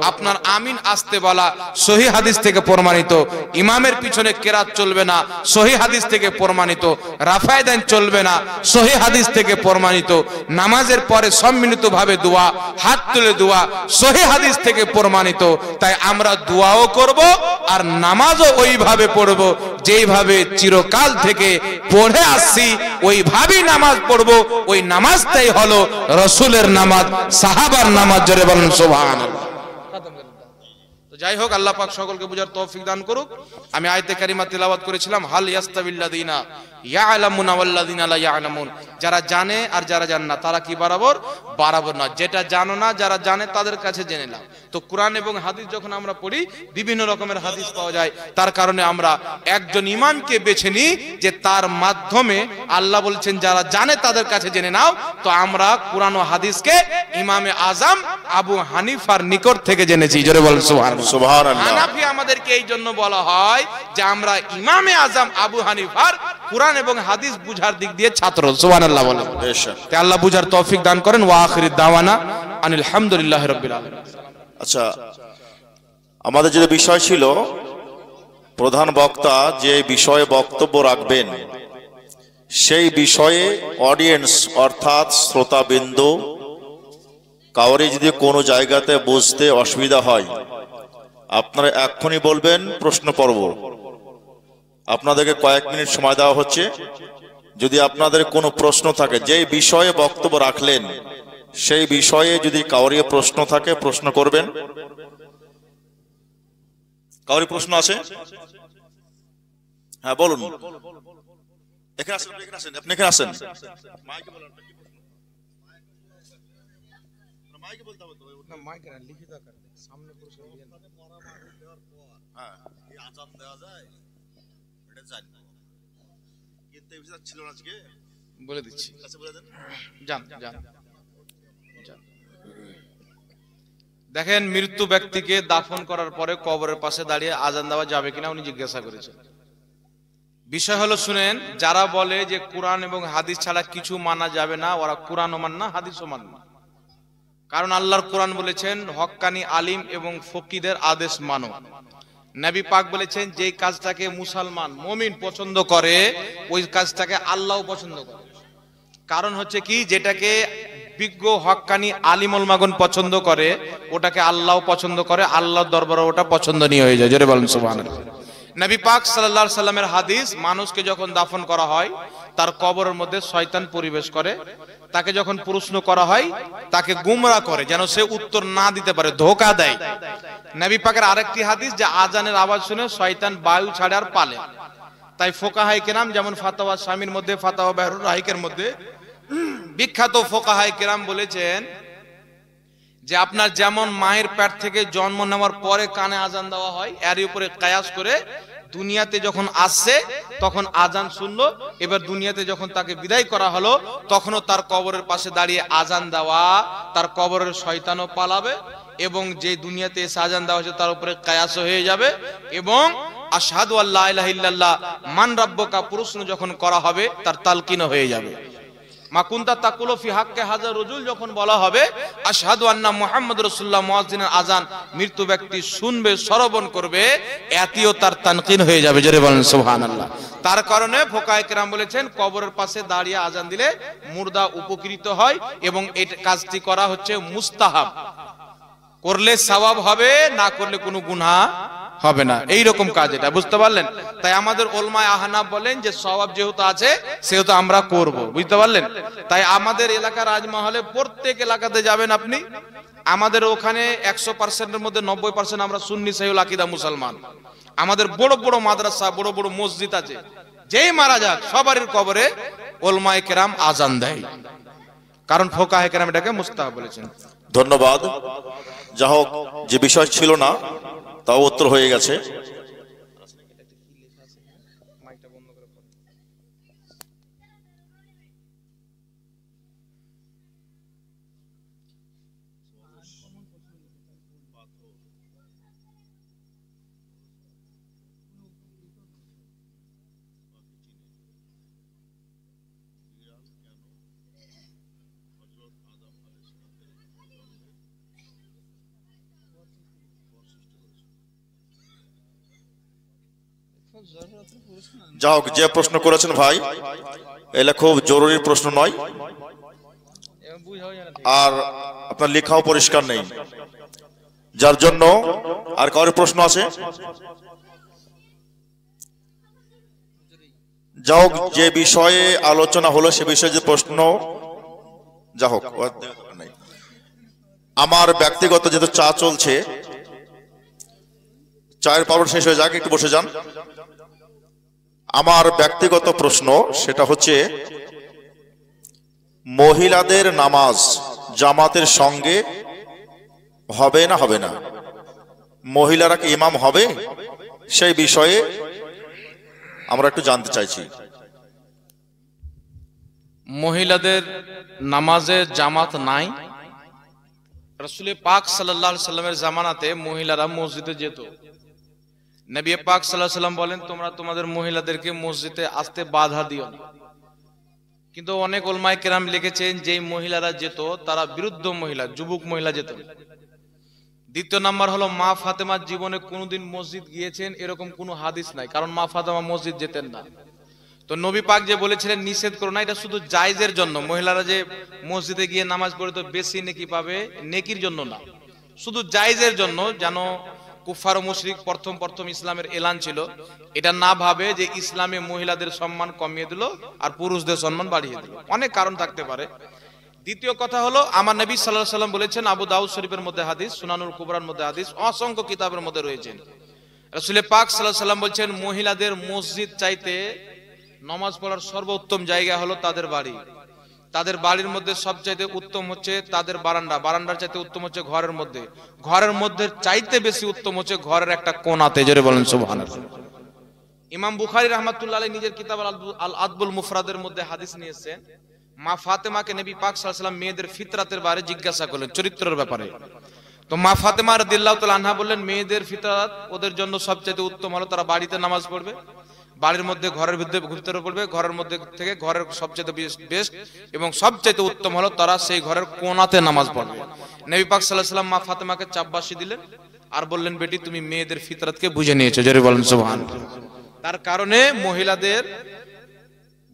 আপনার আমিন আসতে বলা, সহিহ হাদিস থেকে প্রমাণিত। ইমামের পিছনে কেরাত চলবে না, সহিহ হাদিস থেকে প্রমাণিত। রাফায়ে দান চলবে না, সহিহ হাদিস থেকে প্রমাণিত। নামাজের পরে সম্মিলিতভাবে দোয়া, হাত তুলে দোয়া, সহিহ হাদিস থেকে প্রমাণিত। তাই আমরা দোয়াও করব আর নামাজও ওইভাবে পড়ব যেইভাবে চিরকাল থেকে পড়ে আসছি, ওইভাবেই নামাজ পড়ব। ওই নামাজটাই হলো রাসূলের নামাজ, সাহাবার নামাজ। জোরে বলুন সুবহানাল্লাহ। তো যাই হোক, আল্লাহ পাক সকলকে বুঝার তৌফিক দান করুক। আমি আয়াতে কারিমা তিলাওয়াত করেছিলাম, হাল ইয়াস্তাবিল্লাযিনা ইয়ালামুনা ওয়াল্লাযিনা লা ইয়ালামুন। যারা জানে আর যারা জানে না তারা কি বরাবর? বরাবর না। যেটা জানো না, যারা জানে তাদের কাছে জেনে নাও। তো কোরআন এবং হাদিস যখন আমরা পড়ি, বিভিন্ন রকমের হাদিস পাওয়া যায়। তার কারণে আমরা একজন ইমামকে বেছে নিই যে তার মাধ্যমে আল্লাহ বলছেন যারা জানে তাদের কাছে জেনে নাও। তো আমরা কোরআন ও হাদিসকে ইমামে আজম আবু হানিফার নিকট থেকে জেনেছি। জোরে বলেন সুবহানাল্লাহ। হানাফি আমাদেরকে এই জন্য বলা হয় যে আমরা ইমামে আজম আবু হানিফার কোরআন এবং হাদিস বুঝার দিক দিয়ে ছাত্র। সুবহানাল্লাহ বলেন। তাই আল্লাহ বুঝার তৌফিক দান করেন। ওয়া আখিরু দাওয়ানা আনিল হামদুলিল্লাহি রাব্বিল আলামিন। আচ্ছা, আমাদের যে বিষয় ছিল, প্রধান বক্তা যে বিষয়ে বক্তব্য রাখবেন সেই বিষয়ে অডিয়েন্স অর্থাৎ শ্রোতাবিন্দু কাউরে যদি কোনো জায়গাতে বুঝতে অসুবিধা হয়, আপনারা এক্ষুনি বলবেন, প্রশ্ন পর্ব। আপনাদেরকে কয়েক মিনিট সময় দেওয়া হচ্ছে। যদি আপনাদের কোনো প্রশ্ন থাকে, যেই বিষয়ে বক্তব্য রাখলেন সেই বিষয়ে যদি কাউরে প্রশ্ন থাকে, প্রশ্ন করবেন। কাউরে প্রশ্ন আছে? হ্যাঁ বলুন। এখানে আসেন, এখানে আসেন, আপনি এখানে আসেন। মাইকে বলেন, কি প্রশ্ন? মাইকে বলতে হবে তো, না মাইকে না, লিখিত আকারে সামনে প্রশ্ন দিয়ে দেওয়ার পর হ্যাঁ এই আজান দেওয়া যায়, এটা জানি। কিন্তু এই বিষয় ছিল না আজকে, বলে দিচ্ছি। আচ্ছা বলে দেন। জান জান দেখেন, মৃত্যু ব্যক্তিকে দাফন করার পরে কবরের পাশে দাঁড়িয়ে আজান দেওয়া যাবে কিনা উনি জিজ্ঞাসা করেছেন। বিষয় হলো, শুনেন, যারা বলে যে কোরআন এবং হাদিস ছাড়া কিছু মানা যাবে না, ওরা কোরআনও মান না, হাদিসও মান না। কারণ আল্লাহর কোরআন বলেছেন হক্কানি আলিম এবং ফকিদের আদেশ মানো। নবী পাক বলেছেন যেই কাজটাকে মুসলমান মুমিন পছন্দ করে ওই কাজটাকে আল্লাহও পছন্দ করে। কারণ হচ্ছে কি, যেটাকে বিজ্ঞ হক্কানি আলিম উলামাগণ পছন্দ করে ওটাকে আল্লাহও পছন্দ করে, আল্লাহর দরবারে ওটা পছন্দনীয় হয়ে যায়। জোরে বলেন সুবহানাল্লাহ। নবী পাক সাল্লাল্লাহু আলাইহি সাল্লামের হাদিস, মানুষকে যখন দাফন করা হয় তার কবরের মধ্যে শয়তান প্রবেশ করে, তাকে যখন প্রশ্ন করা হয় তাকে গুমরা করে যেন সে উত্তর না দিতে পারে, ধোঁকা দেয়। নবী পাকের আরেকটি হাদিস যে আজানের আওয়াজ শুনে শয়তান বায়ু ছাড়ে আর পালে। তাই ফোকাহায়ে কেরাম যেমন ফাতাওয়া শামির মধ্যে, ফাতাওয়া বাহরুর রাহিকের মধ্যে বিখ্যাত ফোকাহায়ে কেরাম বলেছেন যে আপনার যেমন মায়ের পেট থেকে জন্ম নেওয়ার পরে কানে আজান দেওয়া হয়, এর উপরে কিয়াস করে দুনিয়াতে যখন আসছে তখন আজান শুনলো, এবার দুনিয়াতে যখন তাকে বিদায় করা হলো তখনও তার কবরের পাশে দাঁড়িয়ে আজান দেওয়া, তার কবরের শয়তানও পালাবে এবং যে দুনিয়াতে এসে আজান দেওয়া হয়েছে তার উপরে কিয়াস হয়ে যাবে। এবং আশহাদু আল্লা ইলাহা ইল্লাল্লাহ মান রাব্বুকা প্রশ্ন যখন করা হবে তার তালকিনও হয়ে যাবে। মা কুনতা তাকুলু ফি হাক্কি হাযা রাজুল যখন বলা হবে আশহাদু আন্না মুহাম্মাদুর রাসূলুল্লাহ, মুয়াজ্জিনের আজান মৃত্যু ব্যক্তি শুনবে, শ্রবণ করবে, এতিও তার তানকিন হয়ে যাবে। জোরে বলেন সুবহানাল্লাহ। তার কারণে ফোকাহায়ে কেরাম বলেছেন কবরের পাশে দাঁড়িয়ে আজান দিলে মুর্দা উপকৃত হয় এবং এই কাজটি করা হচ্ছে মুস্তাহাব, করলে সওয়াব হবে, না করলে কোনো গুনাহ হবে না, এই রকম কাজ এটা, বুঝতে পারলেন? তাই আমাদের উলামায়ে আহনাফ বলেন যে সওয়াব যেহেতু আছে সেহেতু আমরা করব, বুঝতে পারলেন? তাই আমাদের এলাকার রাজমহলে প্রত্যেক এলাকাতে যাবেন আপনি, আমাদের ওখানে 100%-এর মধ্যে 90% আমরা সুন্নি সহিহুল আকীদা মুসলমান। আমাদের বড় বড় মাদ্রাসা, বড় বড় মসজিদ আছে, যেই মারা যাক সবারই কবরে উলামায়ে কেরাম আজান দেয়, কারণ ফোকাহায়ে কেরাম এটাকে মুস্তাহাব বলেছেন। ধন্যবাদ। যা হোক, যে বিষয় ছিল না তাও উত্তর হয়ে গেছে। যা হোক, যে প্রশ্ন করেছেন ভাই, এটা খুব জরুরি প্রশ্ন নয়, আর আপনার লেখাও পরিষ্কার নেই, যার জন্য আর কারোর প্রশ্ন আছে? যা হোক, যে বিষয়ে আলোচনা হলো সে বিষয়ে যে প্রশ্ন, যা হোক, আমার ব্যক্তিগত যেহেতু চা চলছে, চায়ের পাবর শেষ হয়ে যাক, একটু বসে যান। আমার ব্যক্তিগত প্রশ্ন সেটা হচ্ছে, মহিলাদের নামাজ জামাতের সঙ্গে হবে না হবে না? মহিলারা কি ইমাম হবে? সেই বিষয়ে আমরা একটু জানতে চাইছি। মহিলাদের নামাজে জামাত নাই। রাসূল পাক সাল্লাল্লাহু আলাইহি সাল্লামের জামানাতে মহিলারা মসজিদে যেত। নবী পাক সাল্লাল্লাহু আলাইহি সাল্লাম বলেন তোমরা তোমাদের মহিলাদেরকে মসজিদে আসতে বাধা দিও না। কিন্তু অনেক উলামায়ে কেরাম লিখেছেন যেই মহিলারা যেত তারা বিরুদ্ধ মহিলা, যুবক মহিলা যেত। দ্বিতীয় নাম্বার হলো মা ফাতেমার জীবনে কোনোদিন মসজিদ গিয়েছেন এরকম কোনো হাদিস নাই, কারণ মা ফাতেমা মসজিদ যেতেন না। তো নবী পাক যে বলেছিলেন নিষেধ করো না, এটা শুধু জায়েজের জন্য। মহিলারা যে মসজিদে গিয়ে নামাজ পড়ে তো বেশি নেকি পাবে, নেকির জন্য না, শুধু জায়েজের জন্য, যেন কুফার ও মুশরিক প্রথম ইসলামের এলান ছিল, এটা না ভাবে যে ইসলামে মহিলাদের সম্মান কমিয়ে দিল আর পুরুষদের সম্মান বাড়িয়ে দিল। অনেক কারণ থাকতে পারে। দ্বিতীয় কথা হলো আমার নবী সাল্লাল্লাহু আলাইহি সাল্লাম বলেছেন, আবু দাউদ শরীফের মধ্যে হাদিস, সুনানুল কুবরার মধ্যে হাদিস, অসংখ্য কিতাবের মধ্যে রয়েছেন। রাসূল পাক সাল্লাল্লাহু আলাইহি সাল্লাম বলেছেন মহিলাদের মসজিদ চাইতে নামাজ পড়ার সর্বোত্তম জায়গা হলো তাদের বাড়ি। তাদের বাড়ির মধ্যে সবচাইতে উত্তম হচ্ছে তাদের বারান্দা, বারান্দার চাইতে উত্তম হচ্ছে ঘরের মধ্যে, ঘরের মধ্যে চাইতে বেশি উত্তম হচ্ছে ঘরের একটা কোণাতে। জোরে বলেন সুবহানাল্লাহ। ইমাম বুখারী রাহমাতুল্লাহ আলাইহি নিজের কিতাব আল আদবুল মুফরাদের মধ্যে হাদিস নিয়েছেন, মা ফাতেমাকে নবী পাক সাল্লাল্লাহু আলাইহি সাল্লাম মেয়েদের ফিতরাতের বারে জিজ্ঞাসা করলেন, চরিত্রের ব্যাপারে। তো মা ফাতেমা রাদিয়াল্লাহু তাআলা আনহা বললেন মেয়েদের ফিতরাত ওদের জন্য সবচাইতে উত্তম হলো তারা বাড়িতে নামাজ পড়বে, বাড়ির মধ্যে ঘরের ভিতরে পড়বে, ঘরের মধ্যে থেকে ঘরের সবচেয়ে বেস্ট এবং সবচেয়ে উত্তম হলো তারা সেই ঘরের কোণাতে নামাজ পড়বে। নবী পাক সাল্লাল্লাহু আলাইহি সাল্লাম মা ফাতেমাকে চাপবাসী দিলেন আর বললেন বেটি তুমি মেয়েদের ফিতরাতকে বুঝে নিয়েছো। জোরে বলেন সুবহানাল্লাহ। তার কারণে মহিলাদের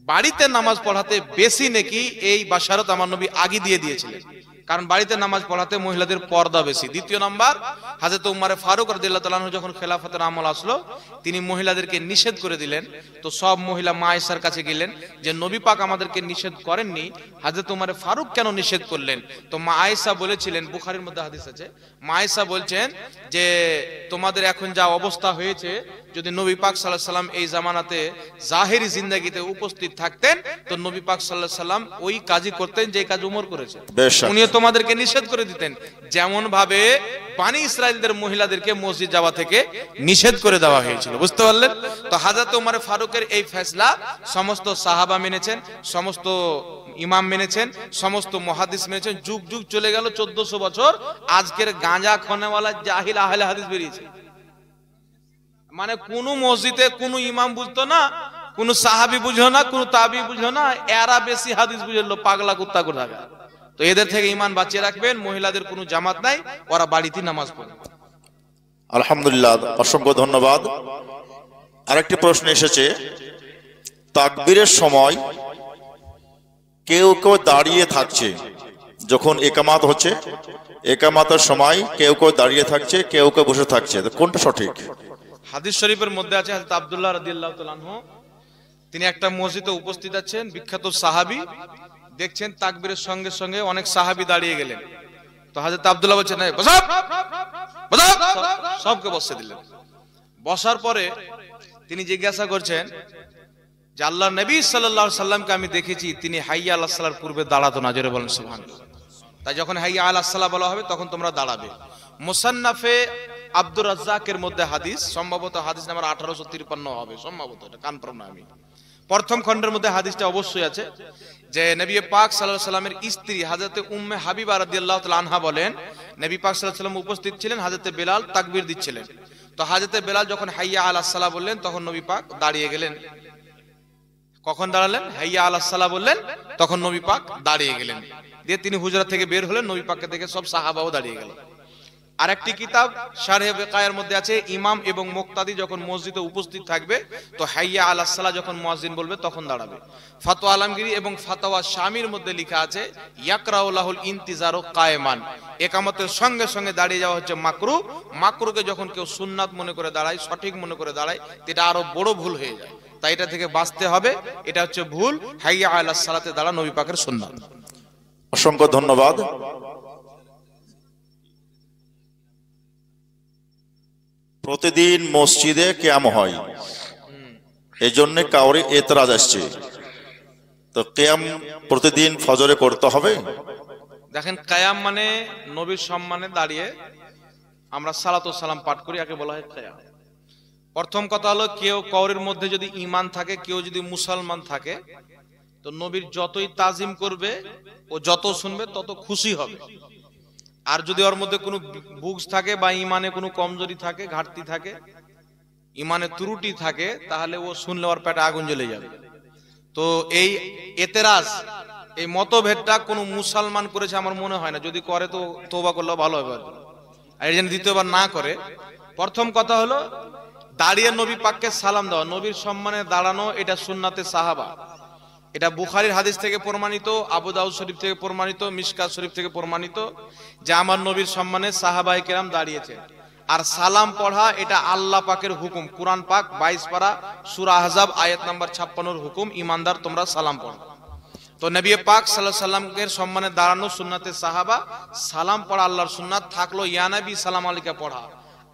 বাড়িতে নামাজ পড়াতে বেশি নেকি এই বাশারত আমার নবী আগে দিয়ে দিয়েছিলেন, কারণ বাড়িতে নামাজ পড়াতে মহিলাদের পর্দা বেশি। দ্বিতীয় নাম্বার, হযরত উমর ফারুক রাদিয়াল্লাহু তাআলা আনহু যখন খেলাফতের আমল আসলো, তিনি মহিলাদেরকে নিষেধ করে দিলেন। তো সব মহিলা মা আয়েশার কাছে গেলেন যে নবী পাক আমাদেরকে নিষেধ করেননি, হযরত উমর ফারুক কেন নিষেধ করলেন? তো মা আয়েশা বলেছিলেন, বুখারীর মধ্যে হাদিস আছে, মা আয়েশা বলছেন যে তোমাদের এখন যা অবস্থা হয়েছে, যদি নবী পাক সাল্লাল্লাহু আলাইহি সাল্লাম এই জামানাতে জাহেরি জিন্দেগিতে উপস্থিত থাকতেন তো নবী পাক সাল্লাল্লাহু আলাইহি সাল্লাম ওই কাজই করতেন যে কাজ উমর করেছে। উনিও তোমাদেরকে নিষেধ করে দিতেন, যেমন ভাবে বানি ইসরাইলদের মহিলাদেরকে মসজিদ যাওয়া থেকে নিষেধ করে দেওয়া হয়েছিল। বুঝতে পারলেন? তো হযরত উমর ফারুকের এই ফয়সালা সমস্ত সাহাবা মেনেছেন, সমস্ত ইমাম মেনেছেন, সমস্ত মুহাদ্দিস মেনেছেন। যুগ যুগ চলে গেল, 1400 বছর, আজকের গাঁজা খানেওয়ালা জাহিল আহলে হাদিস বেরিয়েছে। মানে কোন মসজিদে কোন ইমাম বুঝতো না, কোন সাহাবী বুঝলো না, কোন তাবি বুঝলো না, এরা বেশি হাদিস বুঝলো, পাগলা কুত্তা কোথাকা। তো এদের থেকে ঈমান বাঁচিয়ে রাখবেন। মহিলাদের কোনো জামাত নাই, ওরা বাড়িতে নামাজ পড়ে। আলহামদুলিল্লাহ, অসংখ্য ধন্যবাদ। আরেকটি প্রশ্ন এসেছে, তাকবীরের সময় কেউ কেউ দাঁড়িয়ে থাকছে, যখন একামাত হচ্ছে, একামাতের সময় কেউ কেউ দাঁড়িয়ে থাকছে, কেউ কেউ বসে থাকছে, কোনটা সঠিক? হাদিস শরীফের মধ্যে আছে, হযরত আব্দুল্লাহ রাদিয়াল্লাহু তাআলা আনহু তিনি একটা মসজিদে উপস্থিত আছেন, বিখ্যাত সাহাবী, দেখছেন তাকবীরের সঙ্গে সঙ্গে অনেক সাহাবী দাঁড়িয়ে গেলেন। তো হযরত আব্দুল্লাহ বলছেন, বসো বসো, সবকে বসতে দিলেন। বসার পরে তিনি জিজ্ঞাসা করছেন যে আল্লাহর নবী সাল্লাল্লাহু আলাইহি সাল্লামকে আমি দেখেছি তিনি হাইয়া আলাস সালার পূর্বে দাঁড়াতো না, জোরে বলেন সুবহানাল্লাহ। তাই যখন হাইয়া আলাস সালাহ বলা হবে তখন তোমরা দাঁড়াবে। মুসান্নাফে আব্দুর রাজ্জাকের মধ্যে হাদিস, সম্ভবত হাদিস নাম্বার 1853 হবে, সম্ভবত, এটা কনফার্ম না আমি। প্রথম খণ্ডের মধ্যে হাদিসটা অবশ্যই আছে যে নবী পাক সাল্লাল্লাহু আলাইহি সাল্লামের স্ত্রী হযরত উম্মে হাবিবা রাদিয়াল্লাহু তাআলা আনহা বলেন, নবী পাক সাল্লাল্লাহু আলাইহি সাল্লাম উপস্থিত ছিলেন, হযরত বেলাল তাকবীর দিচ্ছিলেন। তো হযরত বেলাল যখন হাইয়া আলাস সালাহ বললেন তখন নবী পাক দাঁড়িয়ে গেলেন। কখন দাঁড়ালেন? হাইয়া আলাস সালাহ বললেন তখন নবী পাক দাঁড়িয়ে গেলেন। দিয়ে তিনি হুজরা থেকে বের হলেন, নবী পাককে দেখে সব সাহাবাও দাঁড়িয়ে গেল। আরেকটি কিতাব শারহে বেকায়ের মধ্যে আছে, ইমাম এবং মুক্তাদি যখন মসজিদে উপস্থিত থাকবে তো হাইয়া আলাস সালাহ যখন মুয়াজ্জিন বলবে তখন দাঁড়াবে। ফাতোয়া আলমগীরি এবং ফাতাওয়া শামির মধ্যে লেখা আছে, ইয়াকরাউ লাহুল ইনতিজারু কায়েমান, ইকামতের সঙ্গে সঙ্গে দাঁড়িয়ে যাওয়া হচ্ছে মাকরু। মাকরুকে যখন কেউ সুন্নাত মনে করে দাঁড়ায়, সঠিক মনে করে দাঁড়ায়, এটা আরো বড় ভুল হয়ে যায়। তাই এটা থেকে বাঁচতে হবে, এটা হচ্ছে ভুল। হাইয়া আলাস সালাতে দাঁড়া নবী পাকের সুন্নাত। অসংখ্য ধন্যবাদ। প্রতিদিন মসজিদে কিয়াম হয়, এই জন্য কাউরে এতরাজ আসছে, তো কিয়াম প্রতিদিন ফজরে করতে হবে? দেখেন, কিয়াম মানে নবীর সম্মানে দাঁড়িয়ে আমরা সালাতু সালাম পাঠ করি, একে বলা হয় কিয়াম। প্রথম কথা হলো, কেউ কাউরের মধ্যে যদি ঈমান থাকে, কেউ যদি মুসলমান থাকে, তো নবীর যতই তাজিম করবে ও যত শুনবে তত খুশি হবে। আর যদি ওর মধ্যে কোনো বুগস থাকে বা ইমানে কোনো কমজোরি থাকে, ঘাটতি থাকে, ইমানে ত্রুটি থাকে, তাহলে ও শুনলে ওর পেটে আগুন জ্বলে যাবে। তো এই এতেরাজ, এই মতভেদটা কোনো মুসলমান করেছে আমার মনে হয় না। যদি করে তো তওবা করলেও ভালো হবে, আর এই জন্য দ্বিতীয়বার না করে। প্রথম কথা হলো দাঁড়িয়ে নবী পাককে সালাম দেওয়া, নবীর সম্মানে দাঁড়ানো, এটা সুন্নাতে সাহাবা। এটা বুখারীর হাদিস থেকে প্রমাণিত, আবু দাউদ শরীফ থেকে প্রমাণিত, মিশকাত শরীফ থেকে প্রমাণিত যে আমার নবীর সম্মানে সাহাবায়ে কেরাম দাঁড়িয়েছে। আর সালাম পড়া এটা আল্লাহ পাকের হুকুম, কুরআন পাক 22 পারা সূরা আহজাব আয়াত নাম্বার 56 হুকুম, ঈমানদার তোমরা সালাম পড়ো। তো নবী পাক সাল্লাল্লাহু আলাইহি সাল্লামের সম্মানে দাঁড়ানো সুন্নাতে সাহাবা, সালাম পড়া আল্লাহর সুন্নাত। থাকলো ইয়া নবী সালাম আলাইকা পড়া।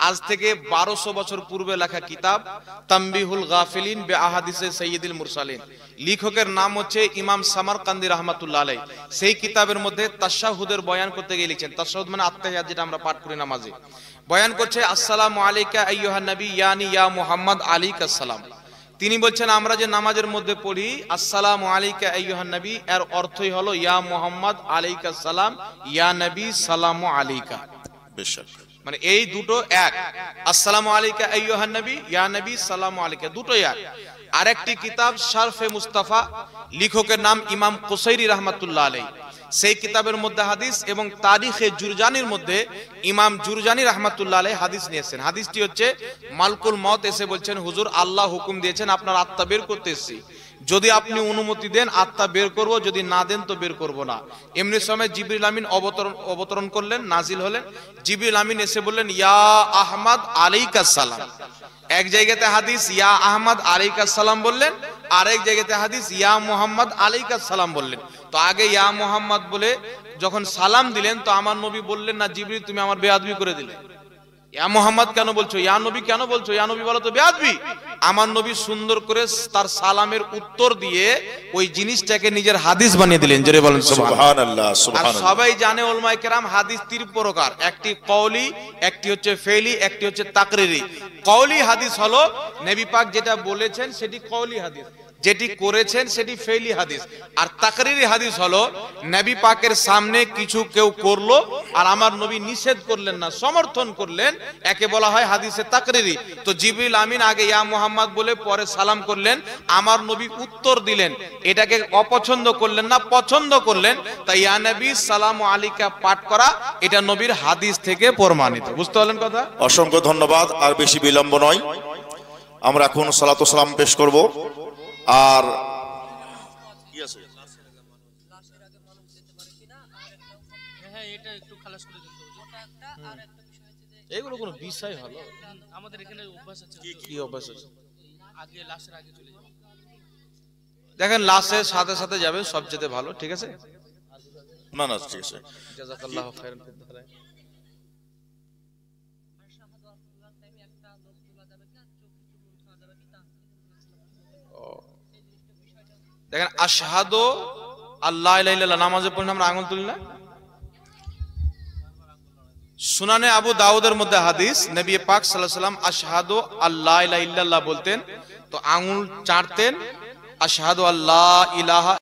আজ থেকে 1200 বছর পূর্বে লেখা কিতাব তানবিহুল গাফিলিন বে আহাদিসে সাইয়্যিদুল মুরসালিন, লেখকের নাম হচ্ছে ইমাম সামারকান্দি রাহমাতুল্লাহ আলাইহি। সেই কিতাবের মধ্যে তাশাহুদের বয়ান করতে গিয়ে লিখেন, তাশাহুদ মানে আত্তাহিয়াত, যেটা আমরা পাঠ করি নামাজে, বয়ান করছে আসসালামু আলাইকা আইয়ুহান নবী ইয়ানি ইয়া মুহাম্মদ আলাইকাস সালাম। তিনি বলছেন আমরা যে নামাজের মধ্যে পড়ি আসসালামু আলাইকা আইয়ুহান নবী, এর অর্থই হলো ইয়া মুহাম্মদ আলাইকাস সালাম, ইয়া নবী সালামু আলাইকা। বেশক, মানে এই দুটো এক, আসসালামু আলাইকা আইয়ুহান নবী, ইয়া নবী সালামু আলাইকা, দুটোই এক। আরেকটি কিতাব শারফে মুস্তাফা, লেখকের নাম ইমাম কুসাইরি রাহমাতুল্লাহ আলাইহি। সেই কিতাবের মধ্যে হাদিস এবং তারিখে জুরজানির মধ্যে ইমাম জুরজানি রাহমাতুল্লাহ আলাইহি হাদিস নিয়েছেন। হাদিসটি হচ্ছে মালকুল মউত এসে বলছেন হুজুর আল্লাহ হুকুম দিয়েছেন আপনার আত্মা বের করতে এসেছি। যদি আপনি অনুমতি দেন আত্মা বের করব, যদি না দেন তো বের করব না। এমনি সময় জিবরিল আমিন অবতরণ করলেন, নাজিল হলেন। জিবরিল আমিন এসে বললেন, ইয়া আহমদ আলাইকাস সালাম। এক জায়গাতে হাদিস ইয়া আহমদ আলাইকাস সালাম বললেন, আরেক জায়গাতে হাদিস ইয়া মুহাম্মদ আলাইকাস সালাম বললেন। তো আগে ইয়া মুহাম্মদ বলে যখন সালাম দিলেন, তো আমার নবী বললেন না, জিবরিল তুমি আমার বেয়াদবি করে দিলে, ইয়া মুহাম্মদ কেন বলছো, ইয়া নবী কেন বলছো, ইয়া নবী বলো তো বেয়াদবি। আমার নবী সুন্দর করে তার সালামের উত্তর দিয়ে ওই জিনিসটাকে নিজের হাদিস বানিয়ে দিলেন। জোরে বলেন সুবহানাল্লাহ। আর সবাই জানে উলামায়ে কেরাম হাদিস তিন প্রকার, একটি কওলি, একটি হচ্ছে ফেলি, একটি হচ্ছে তাকরিরি। কওলি হাদিস হলো নবী পাক যেটা বলেছেন সেটি কওলি হাদিস, যেটি করেছেন সেটি ফেলি হাদিস। আর তাকরিরি হাদিস হলো নবী পাকের সামনে কিছু কেউ করলো আর আমার নবী নিষেধ করলেন না, সমর্থন করলেন, একে বলা হয় হাদিসে তাকরিরি। তো জিবরিল আমিন আগে ইয়া মুহাম্মদ বলে পরে সালাম করলেন, আমার নবী উত্তর দিলেন, এটাকে অপছন্দ করলেন না, পছন্দ করলেন। তাই ইয়া নবী সালামু আলাইকা পাঠ করা এটা নবীর হাদিস থেকে প্রমাণিত। বুঝতে পারলেন কথা? অসংখ্য ধন্যবাদ। আর বেশি বিলম্ব নয়, আমরা এখন সালাতু সালাম পেশ করব। আর এগুলো কোনো বিষয় হলো আমাদের এখানে অভ্যাস আছে। কি অভ্যাস আছে? আগে লাশের আগে চলে যাবে। দেখেন লাশের সাথে সাথে যাবে সবচেয়ে ভালো, ঠিক আছে? না না ঠিক আছে। জাযাকাল্লাহু খাইরান ফিদ দারাইন। দেখেন আশহাদু আল্লাহ ইলাহা ইল্লাল্লাহ নামাজে পড়লে আমরা আঙ্গুল তুলি না? সুনানে আবু দাউদের মধ্যে হাদিস, নবী পাক সাল্লাল্লাহু আলাইহি ওয়াসাল্লাম আশহাদু আল্লাহ ইলাহা ইল্লাল্লাহ বলতেন তো আঙ্গুল চাটতেন, আশহাদু আল্লাহ ইলাহা